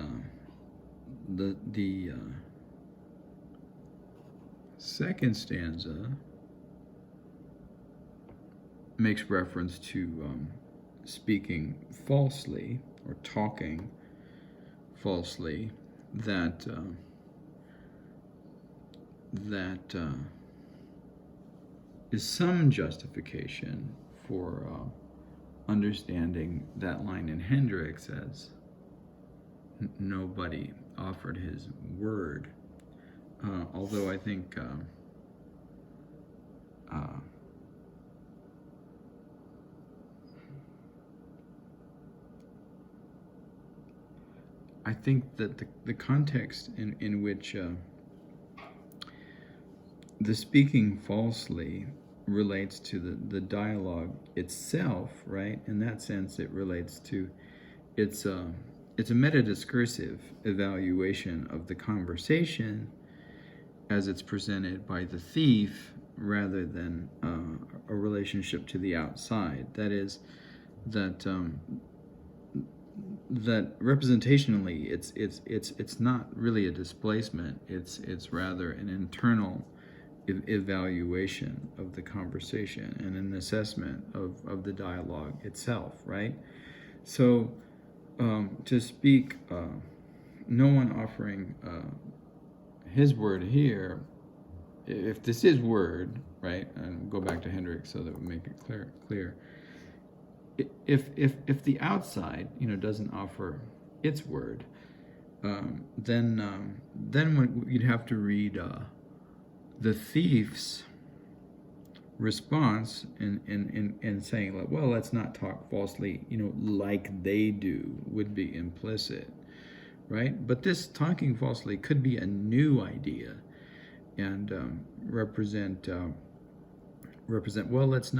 [SPEAKER 1] second stanza makes reference to speaking falsely or talking falsely, that is some justification for understanding that line in Hendrix as nobody offered his word. Although I think that the context in which the speaking falsely relates to the dialogue itself, right? In that sense, it relates to it's a metadiscursive evaluation of the conversation as it's presented by the thief, rather than a relationship to the outside. That is, that representationally, it's not really a displacement. It's rather an internal evaluation of the conversation and an assessment of the dialogue itself, right? So to speak, no one offering his word here, if this is word, right, and go back to Hendrix so that we make it clear. If the outside, doesn't offer its word, then you'd have to read the thief's response in saying, like, well, let's not talk falsely, like they do, would be implicit, right? But this talking falsely could be a new idea and represent. Well, let's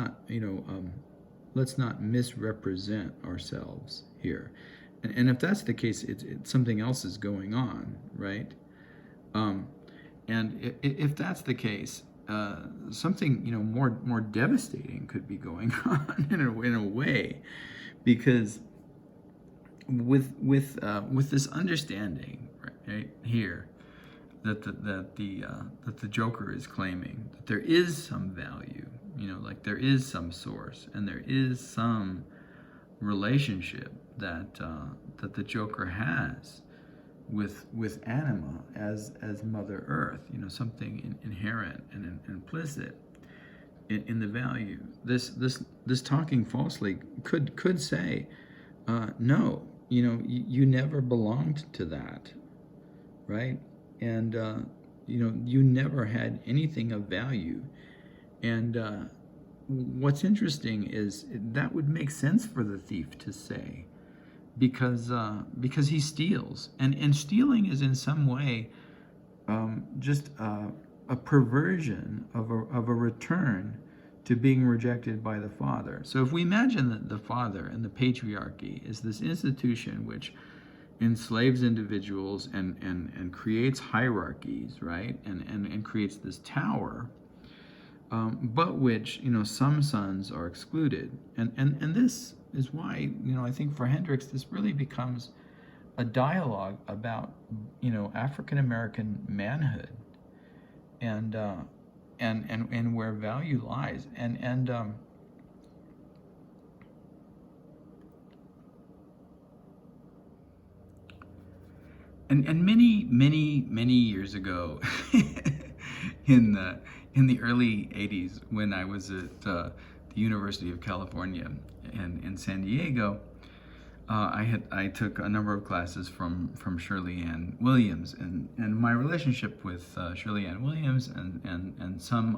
[SPEAKER 1] not misrepresent ourselves here, and if that's the case, it's something else is going on, right? And if that's the case, something more devastating could be going on in a way, because with this understanding, right here, that the Joker is claiming that there is some value, like there is some source and there is some relationship that the Joker has with anima as Mother Earth, something inherent and implicit in the value. This talking falsely could say, no, you never belonged to that, right? And you never had anything of value. And what's interesting is that would make sense for the thief to say, because he steals, and stealing is in some way just a perversion of a return to being rejected by the father. So if we imagine that the father and the patriarchy is this institution which enslaves individuals and creates hierarchies, right, and creates this tower, but which some sons are excluded, and this is why I think for Hendrix this really becomes a dialogue about African American manhood and where value lies, and many years ago, in the early 80s, when I was at the University of California in San Diego, I took a number of classes from Shirley Ann Williams, and my relationship with Shirley Ann Williams and some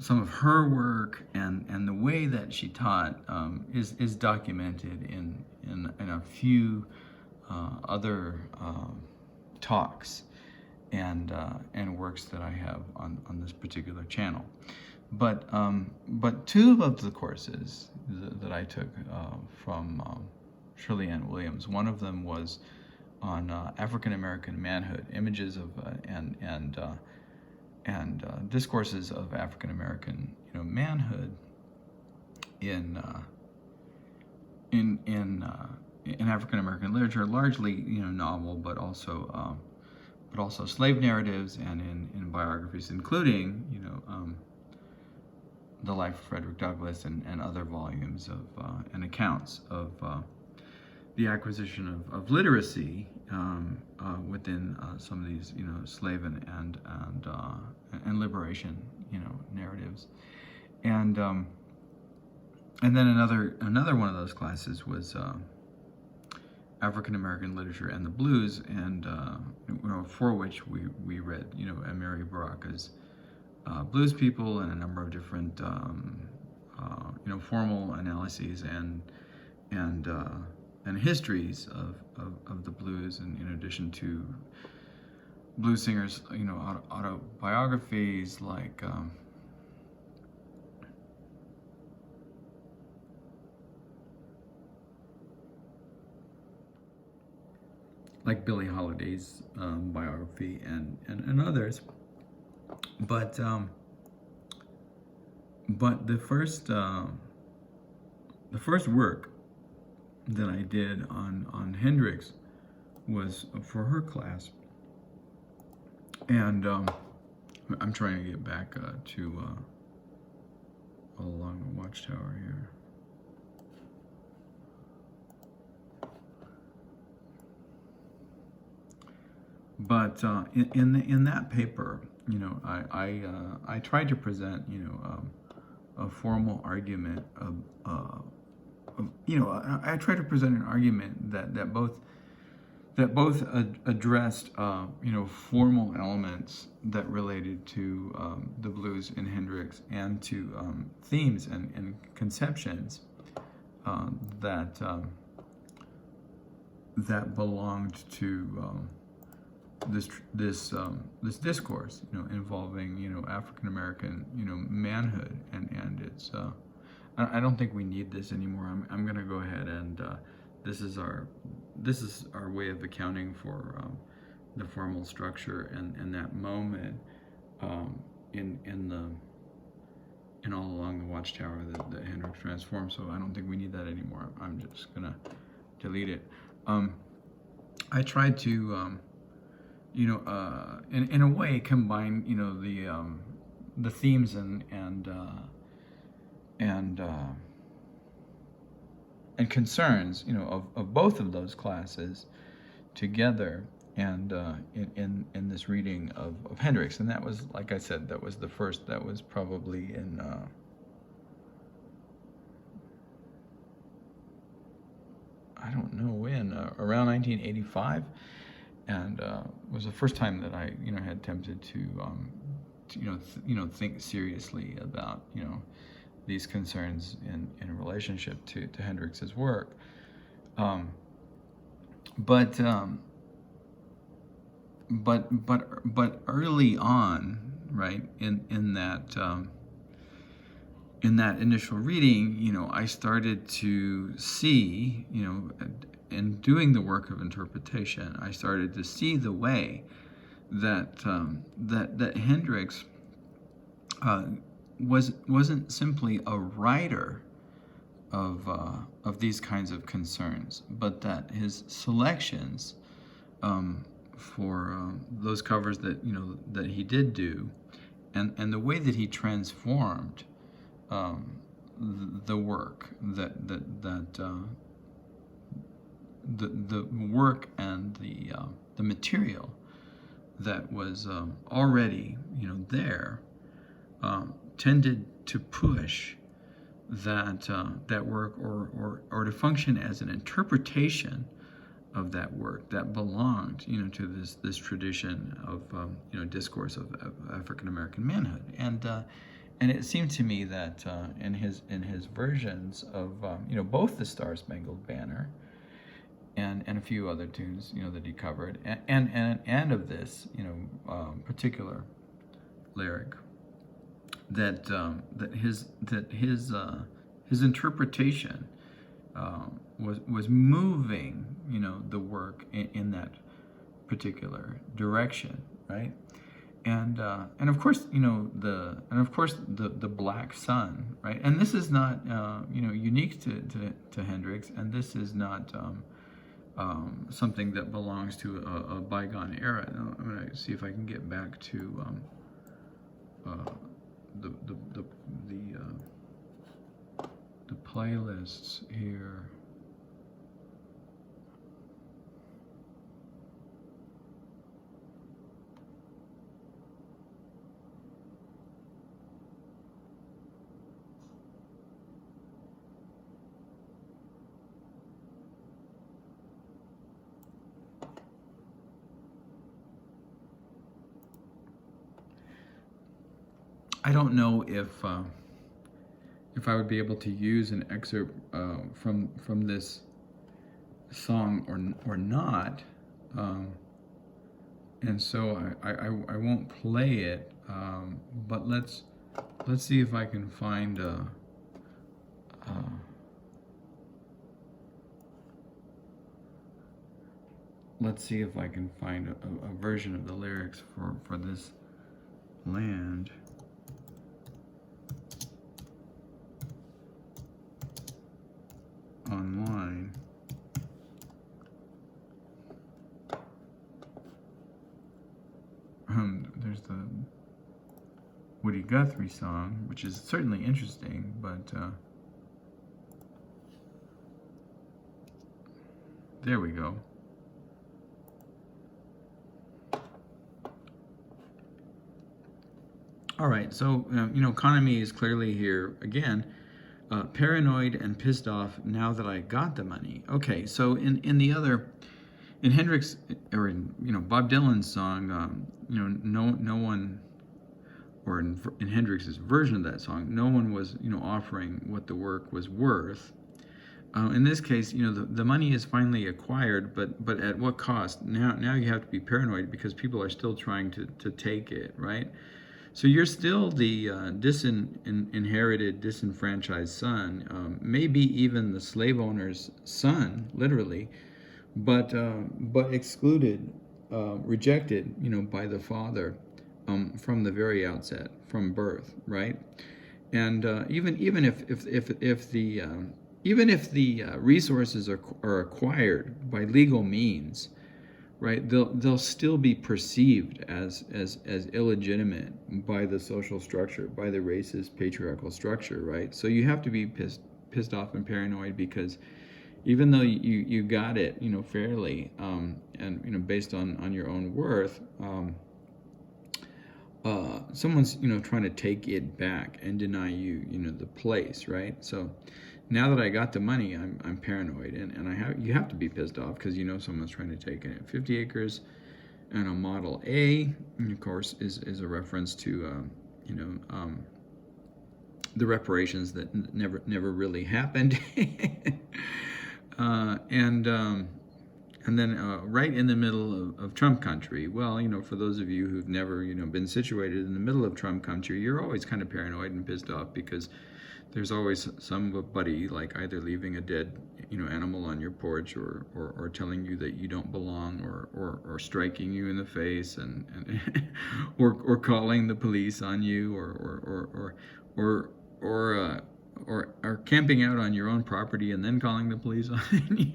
[SPEAKER 1] of her work and the way that she taught is documented in a few other talks and works that I have on this particular channel. But two of the courses that I took from Shirley Ann Williams, one of them was African American manhood, images of and discourses of African American manhood in African American literature, largely novel, but also slave narratives and in biographies, including the life of Frederick Douglass and other volumes of and accounts of the acquisition of literacy within some of these slave and liberation narratives, and then another one of those classes was African American literature and the blues, and for which we read Mary Baraka's Blues People and a number of different formal analyses and histories of the blues, and in addition to blues singers autobiographies like Billie Holiday's biography and others, but the first work that I did on Hendrix was for her class, and I'm trying to get back to all along the Watchtower here. But in that paper, I tried to present a formal argument I tried to present an argument that both addressed formal elements that related to the blues in Hendrix, and to themes and conceptions that belonged to this discourse, involving African American manhood, and it's I don't think we need this anymore. I'm going to go ahead and this is our way of accounting for the formal structure and that moment in all along the Watchtower that Hendrix transformed. So I don't think we need that anymore. I'm just going to delete it. I tried to in a way combine the themes and concerns of both of those classes together, and in this reading of Hendrix. And that was, like I said, that was the first. That was probably in I don't know when, around 1985, and was the first time that I had attempted to think seriously about these concerns in relationship to Hendrix's work. But early on, right, in that initial reading, I started to see, in doing the work of interpretation, I started to see the way that Hendrix wasn't simply a writer of these kinds of concerns, but that his selections for those covers that that he did do, and the way that he transformed the work, the work and the material that was already there, tended to push that work or to function as an interpretation of that work that belonged to this tradition of discourse of African American manhood, and it seemed to me that in his versions of both the Star Spangled Banner and a few other tunes that he covered, and of this particular lyric, that his interpretation was moving the work in that particular direction, right? And of course, the black sun, right? And this is not unique to Hendrix, and this is not something that belongs to a bygone era. Now, I'm going to see if I can get back to the playlists here. I don't know if I would be able to use an excerpt from this song or not, and so I won't play it. But let's see if I can find let's see if I can find a version of the lyrics for this land. Online. There's the Woody Guthrie song, which is certainly interesting, but there we go. All right, so economy is clearly here again. Paranoid and pissed off now that I got the money. Okay, so in Hendrix, or in Bob Dylan's song, no one, or in Hendrix's version of that song, no one was offering what the work was worth. In this case, the money is finally acquired, but at what cost? Now you have to be paranoid because people are still trying to take it, right? So you're still the inherited, disenfranchised son, maybe even the slave owner's son, literally, but excluded, rejected, by the father from the very outset, from birth, right? And even if the resources are acquired by legal means, right, they'll still be perceived as illegitimate by the social structure, by the racist patriarchal structure, right? So you have to be pissed off and paranoid because even though you got it, fairly, and based on your own worth, someone's trying to take it back and deny you the place, right? So now that I got the money, I'm paranoid, and you have to be pissed off because someone's trying to take it. 50 acres and a Model A, and of course, is a reference to the reparations that never really happened, and then right in the middle of Trump country. Well, for those of you who've never been situated in the middle of Trump country, you're always kind of paranoid and pissed off because there's always somebody like either leaving a dead animal on your porch or telling you that you don't belong or striking you in the face and or calling the police on you or camping out on your own property and then calling the police on you.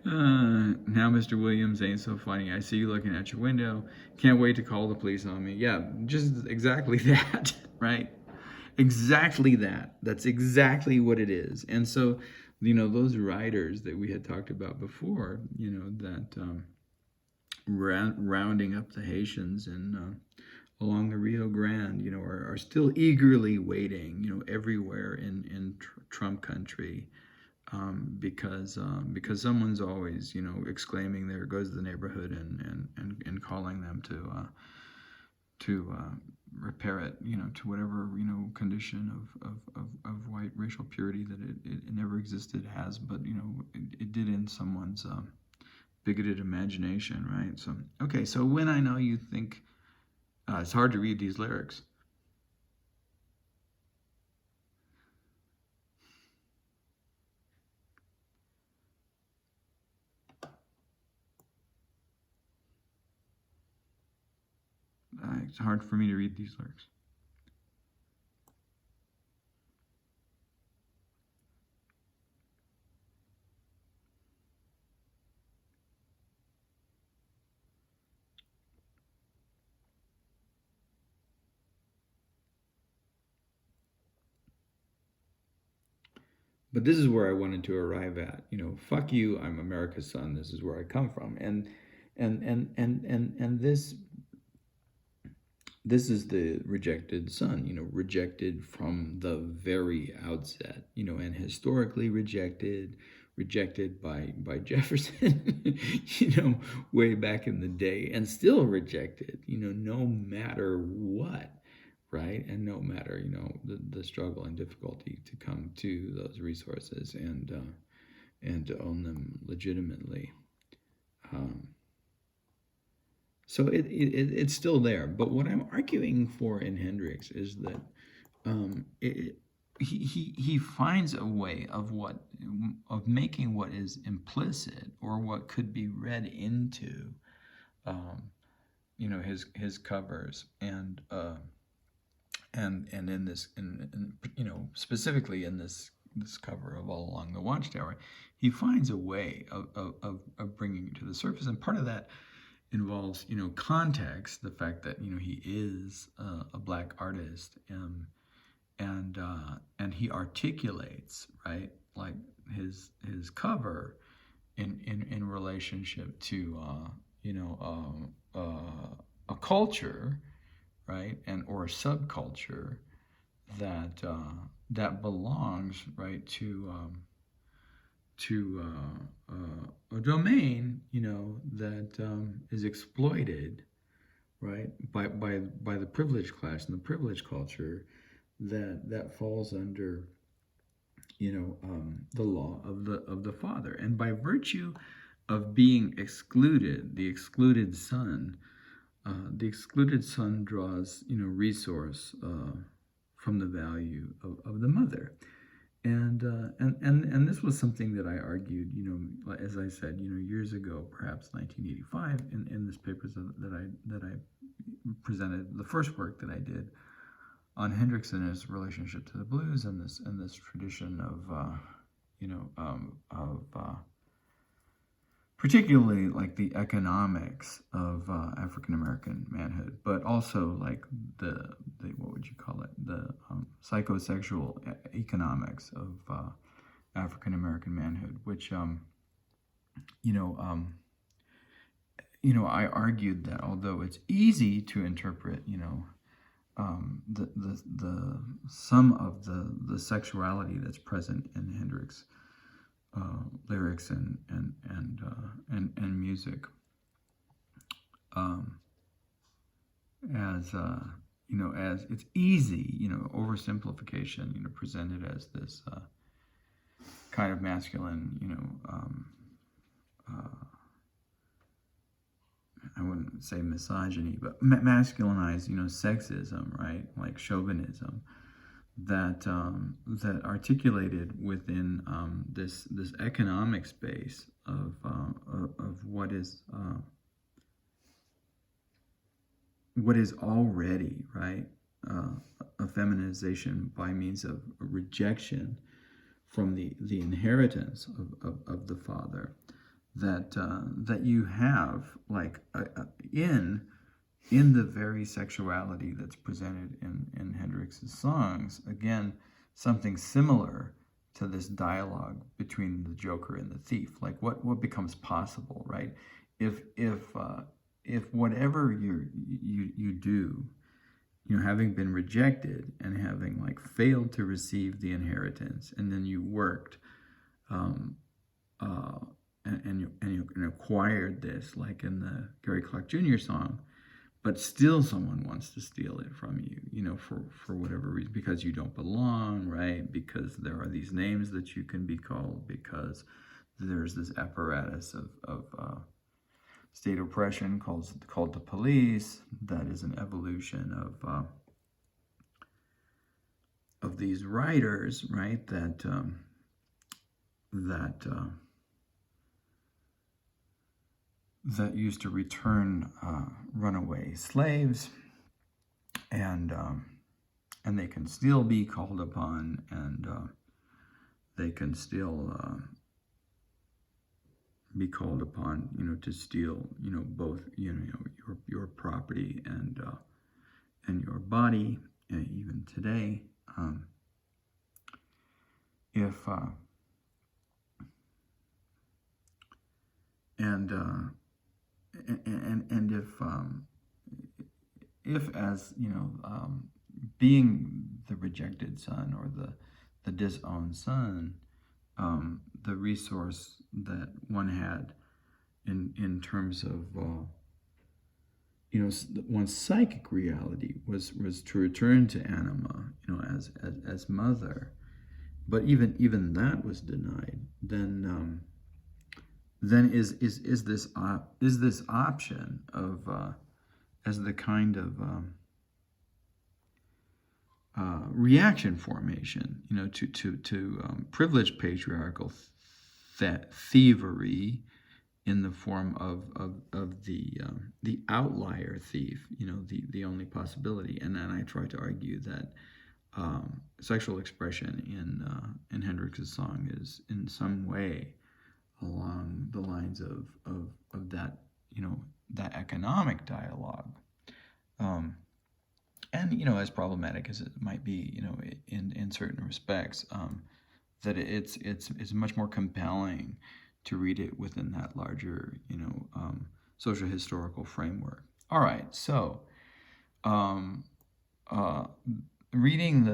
[SPEAKER 1] Now Mr. Williams ain't so funny. I see you looking at your window. Can't wait to call the police on me. Yeah, just exactly that, right? Exactly that. That's exactly what it is. And so, those writers that we had talked about before, that rounding up the Haitians and along the Rio Grande, are still eagerly waiting, everywhere in Trump country, because someone's always, exclaiming, "There goes the neighborhood," and calling them to repair it, to whatever, condition of white racial purity that it never existed has, but, it did in someone's bigoted imagination, right? So, okay, so when I know you think it's hard to read these lyrics. It's hard for me to read these lyrics. But this is where I wanted to arrive at. Fuck you, I'm America's son. This is where I come from. And this is the rejected son, rejected from the very outset, and historically rejected by Jefferson, way back in the day, and still rejected, no matter what, right? And no matter, the struggle and difficulty to come to those resources and to own them legitimately. So it's still there. But what I'm arguing for in Hendrix is that he finds a way of making what is implicit or what could be read into his covers and in this specifically in this cover of All Along the Watchtower, he finds a way of bringing it to the surface, and part of that involves context, the fact that he is a black artist, and he articulates, right, like his cover in relationship to a culture, right, and or a subculture that belongs, right, to a domain, that is exploited, right, by the privileged class and the privileged culture that falls under, the law of the father, and by virtue of being excluded, the excluded son draws, resource from the value of the mother. And this was something that I argued, as I said, years ago, perhaps 1985, in this papers that I presented, the first work that I did on Hendrix and his relationship to the blues, and this tradition of particularly like the economics of African American manhood, but also like the what would you call it, the psychosexual economics of African American manhood, which I argued that although it's easy to interpret the some of the sexuality that's present in Hendrix lyrics and music, as it's easy, oversimplification, presented as this kind of masculine, I wouldn't say misogyny, but masculinized, sexism, right, like chauvinism, that articulated within this economic space of what is already, right, a feminization by means of a rejection from the inheritance of the father, that you have, like, in the very sexuality that's presented in Hendrix's songs, again, something similar to this dialogue between the Joker and the thief. Like, what becomes possible, right? If whatever you do, having been rejected and having, like, failed to receive the inheritance, and then you worked, and you acquired this, like in the Gary Clark Jr. song, but still someone wants to steal it from you, for whatever reason, because you don't belong, right? Because there are these names that you can be called, because there's this apparatus of state oppression called the police, that is an evolution of these writers, right? That used to return runaway slaves, and they can still be called upon, and they can still be called upon, to steal, both, your property and your body, even today. If and if as being the rejected son, or the disowned son, the resource that one had in terms of one's psychic reality was to return to anima, as mother, but even that was denied. Then is this option of as the kind of reaction formation, to privileged patriarchal thievery in the form of the outlier thief, the only possibility. And then I try to argue that sexual expression in Hendrix's song is in some way along the lines of that, that economic dialogue. And as problematic as it might be, in certain respects, that it's much more compelling to read it within that larger, social historical framework. All right, so reading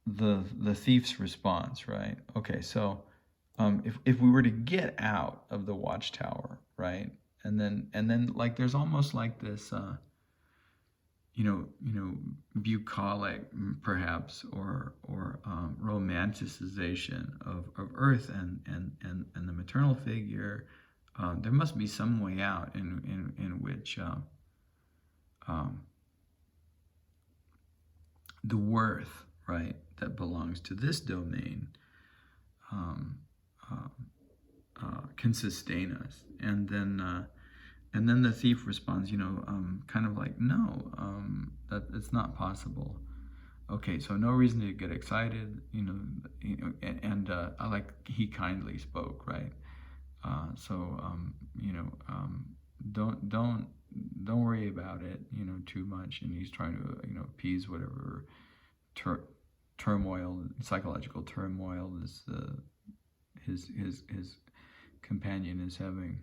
[SPEAKER 1] the thief's response, right? Okay, so if we were to get out of the watchtower, right, and then like there's almost like this bucolic, perhaps, or romanticization of Earth and the maternal figure. There must be some way out in which the worth, right, that belongs to this domain can sustain us. And then the thief responds, kind of like, no, that it's not possible. Okay, so no reason to get excited, and I like he kindly spoke, right? Don't worry about it, too much. And he's trying to, appease whatever turmoil, psychological turmoil, his companion is having.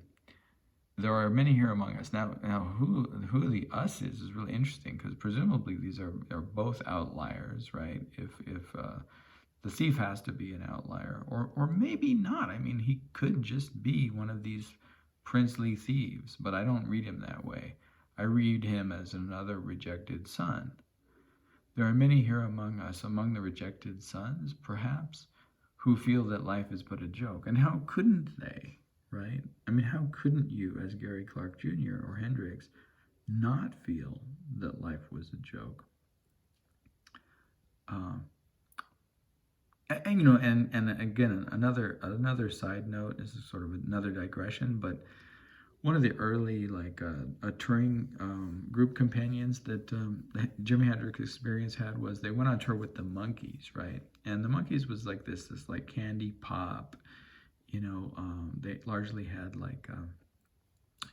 [SPEAKER 1] There are many here among us. Now who the us is really interesting, because presumably these are both outliers, right? If the thief has to be an outlier, or maybe not. I mean, he could just be one of these princely thieves, but I don't read him that way. I read him as another rejected son. There are many here among us, among the rejected sons, perhaps, who feel that life is but a joke. And how couldn't they? Right? I mean, how couldn't you, as Gary Clark Jr. or Hendrix, not feel that life was a joke? And again, another side note, this is sort of another digression, but one of the early touring group companions that Jimi Hendrix Experience had was they went on tour with the Monkees, right? And the Monkees was like this like candy pop. They largely had like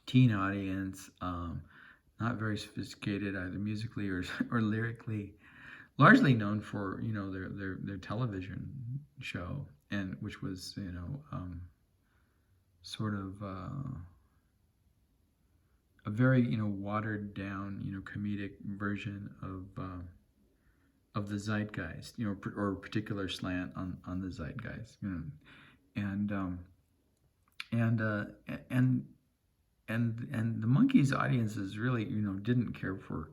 [SPEAKER 1] teen audience, not very sophisticated either musically or lyrically, largely known for their television show, and which was sort of a very watered down comedic version of the zeitgeist, or a particular slant on the zeitgeist, and the Monkees audiences really didn't care for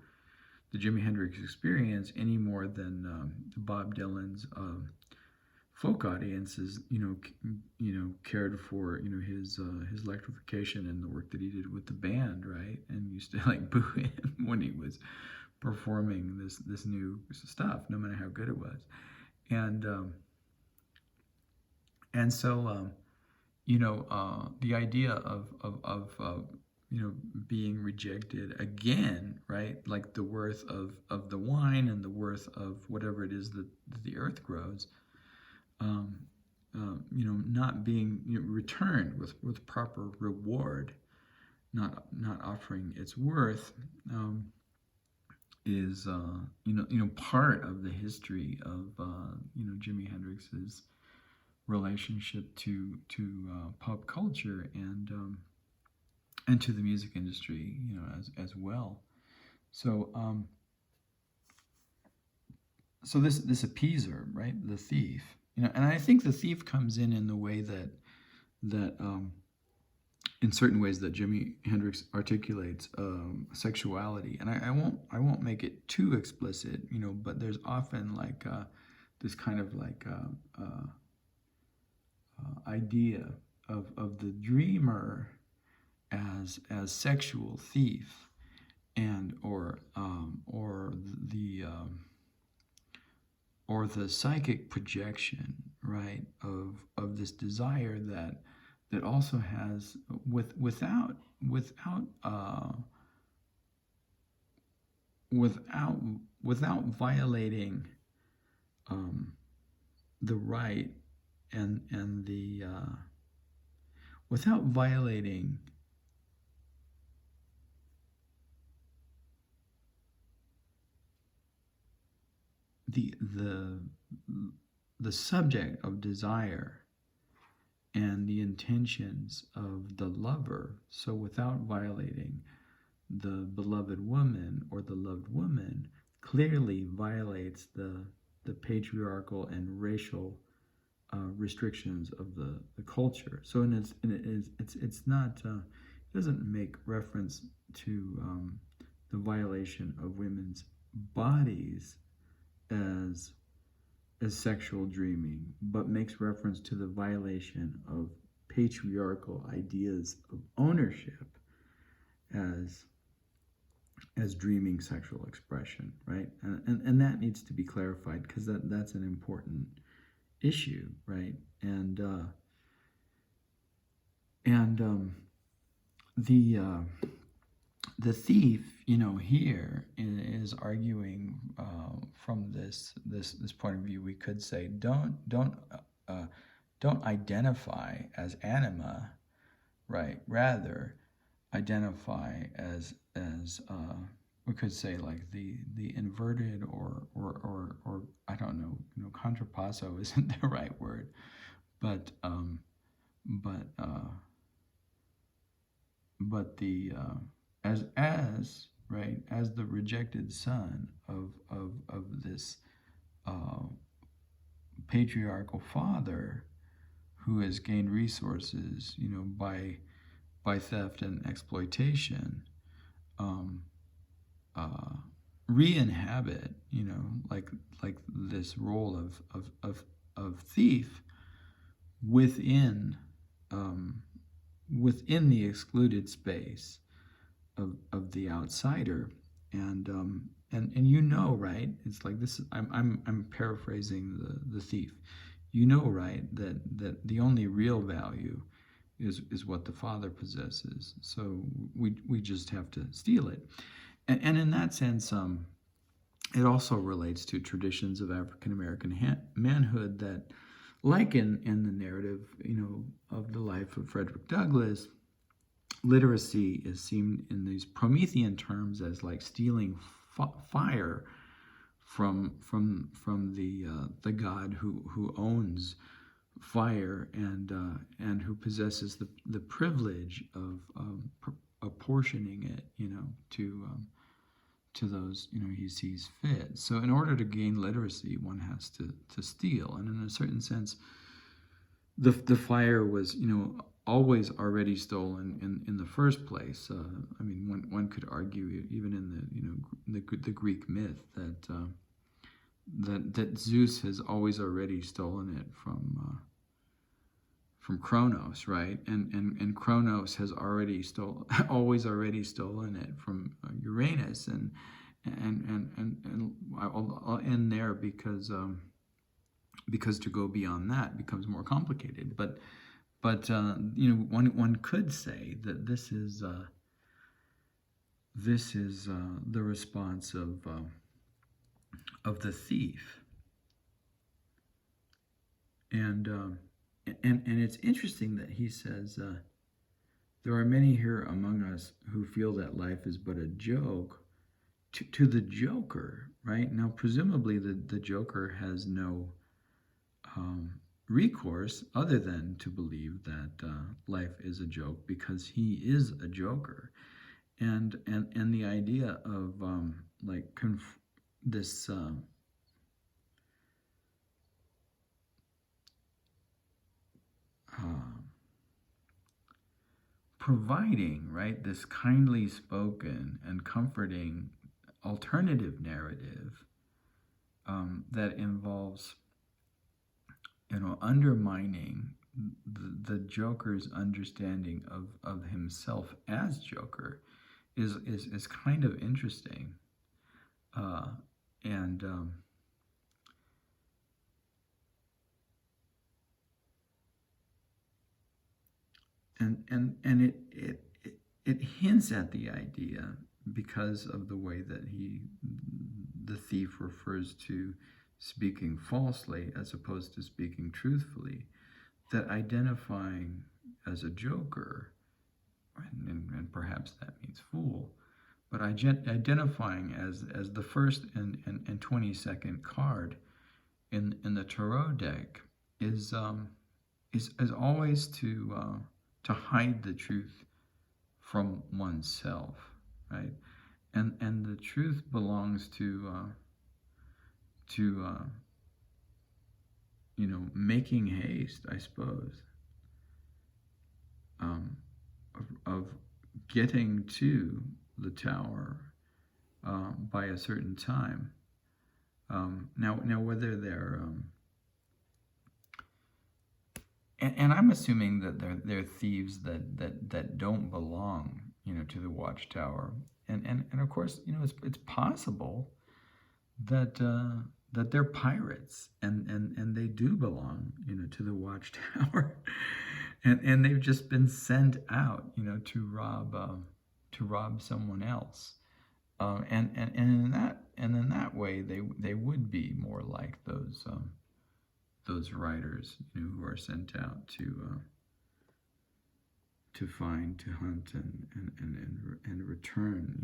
[SPEAKER 1] the Jimi Hendrix Experience any more than Bob Dylan's folk audiences cared for his electrification and the work that he did with the band, right? And used to like boo him when he was performing this new stuff, no matter how good it was. And so the idea of being rejected again, right? Like the worth of the wine and the worth of whatever it is that the earth grows, not being returned with proper reward, not offering its worth, is part of the history of Jimi Hendrix's relationship to pop culture and to the music industry, as well. So so this appeaser, right, the thief, and I think the thief comes in the way that in certain ways that Jimi Hendrix articulates sexuality, and I won't make it too explicit, but there's often like this kind of like idea of the dreamer as sexual thief, and or the psychic projection, right, of this desire that also has without violating the right and the without violating the subject of desire and the intentions of the lover. So without violating the beloved woman or the loved woman, clearly violates the patriarchal and racial restrictions of the culture. So it's not it doesn't make reference to the violation of women's bodies as sexual dreaming, but makes reference to the violation of patriarchal ideas of ownership as dreaming sexual expression, right? And that needs to be clarified, because that's an important issue, right? And the thief, here is arguing from this point of view. We could say, don't identify as anima, right? Rather, identify as we could say like the inverted or I don't know, contrapasso isn't the right word, but the as the rejected son of this patriarchal father who has gained resources, by theft and exploitation, re-inhabit, like this role of thief within the excluded space of the outsider, and right, it's like this. I'm paraphrasing the thief. Right, that the only real value is what the father possesses. So we just have to steal it, and in that sense, it also relates to traditions of African American manhood that, like in the narrative, of the life of Frederick Douglass, literacy is seen in these Promethean terms as like stealing fire from the god who owns fire and who possesses the privilege of apportioning it, to those he sees fit. So in order to gain literacy, one has to steal, and in a certain sense, the fire was always already stolen in the first place. I mean, one could argue even in the Greek myth that Zeus has always already stolen it from Kronos, right? And Kronos has always already stolen it from Uranus, and I'll end there because to go beyond that becomes more complicated. But one could say that this is this is the response of the thief. And it's interesting that he says, there are many here among us who feel that life is but a joke to the joker, right? Now, presumably the joker has no recourse other than to believe that life is a joke because he is a joker. And the idea of this providing, right, this kindly spoken and comforting alternative narrative that involves, undermining the Joker's understanding of himself as Joker is kind of interesting, and it hints at the idea, because of the way that the thief refers to speaking falsely as opposed to speaking truthfully, that identifying as a joker, and perhaps that means fool, but identifying as the first and 22nd card in the tarot deck is always to hide the truth from oneself, right? And the truth belongs to making haste, I suppose, of getting to the tower by a certain time. Now whether they're and I'm assuming that they're thieves that don't belong, to the watchtower, and of course, it's possible that they're pirates, and they do belong, to the watchtower, and they've just been sent out, to rob someone else, and in that way they would be more like those writers, who are sent out to find, to hunt, and return,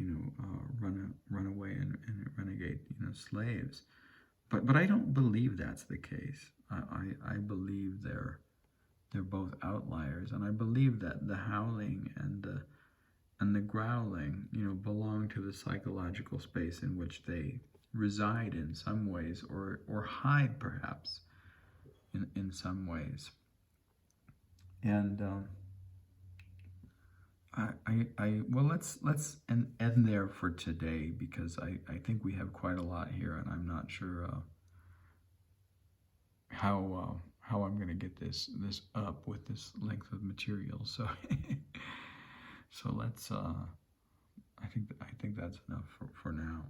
[SPEAKER 1] run away and renegade, slaves. But I don't believe that's the case. I believe they're both outliers, and I believe that the howling and the growling, belong to the psychological space in which they reside in some ways, or hide perhaps in some ways. And well, let's end there for today, because I think we have quite a lot here, and I'm not sure how I'm going to get this up with this length of material. So so let's I think that's enough for now.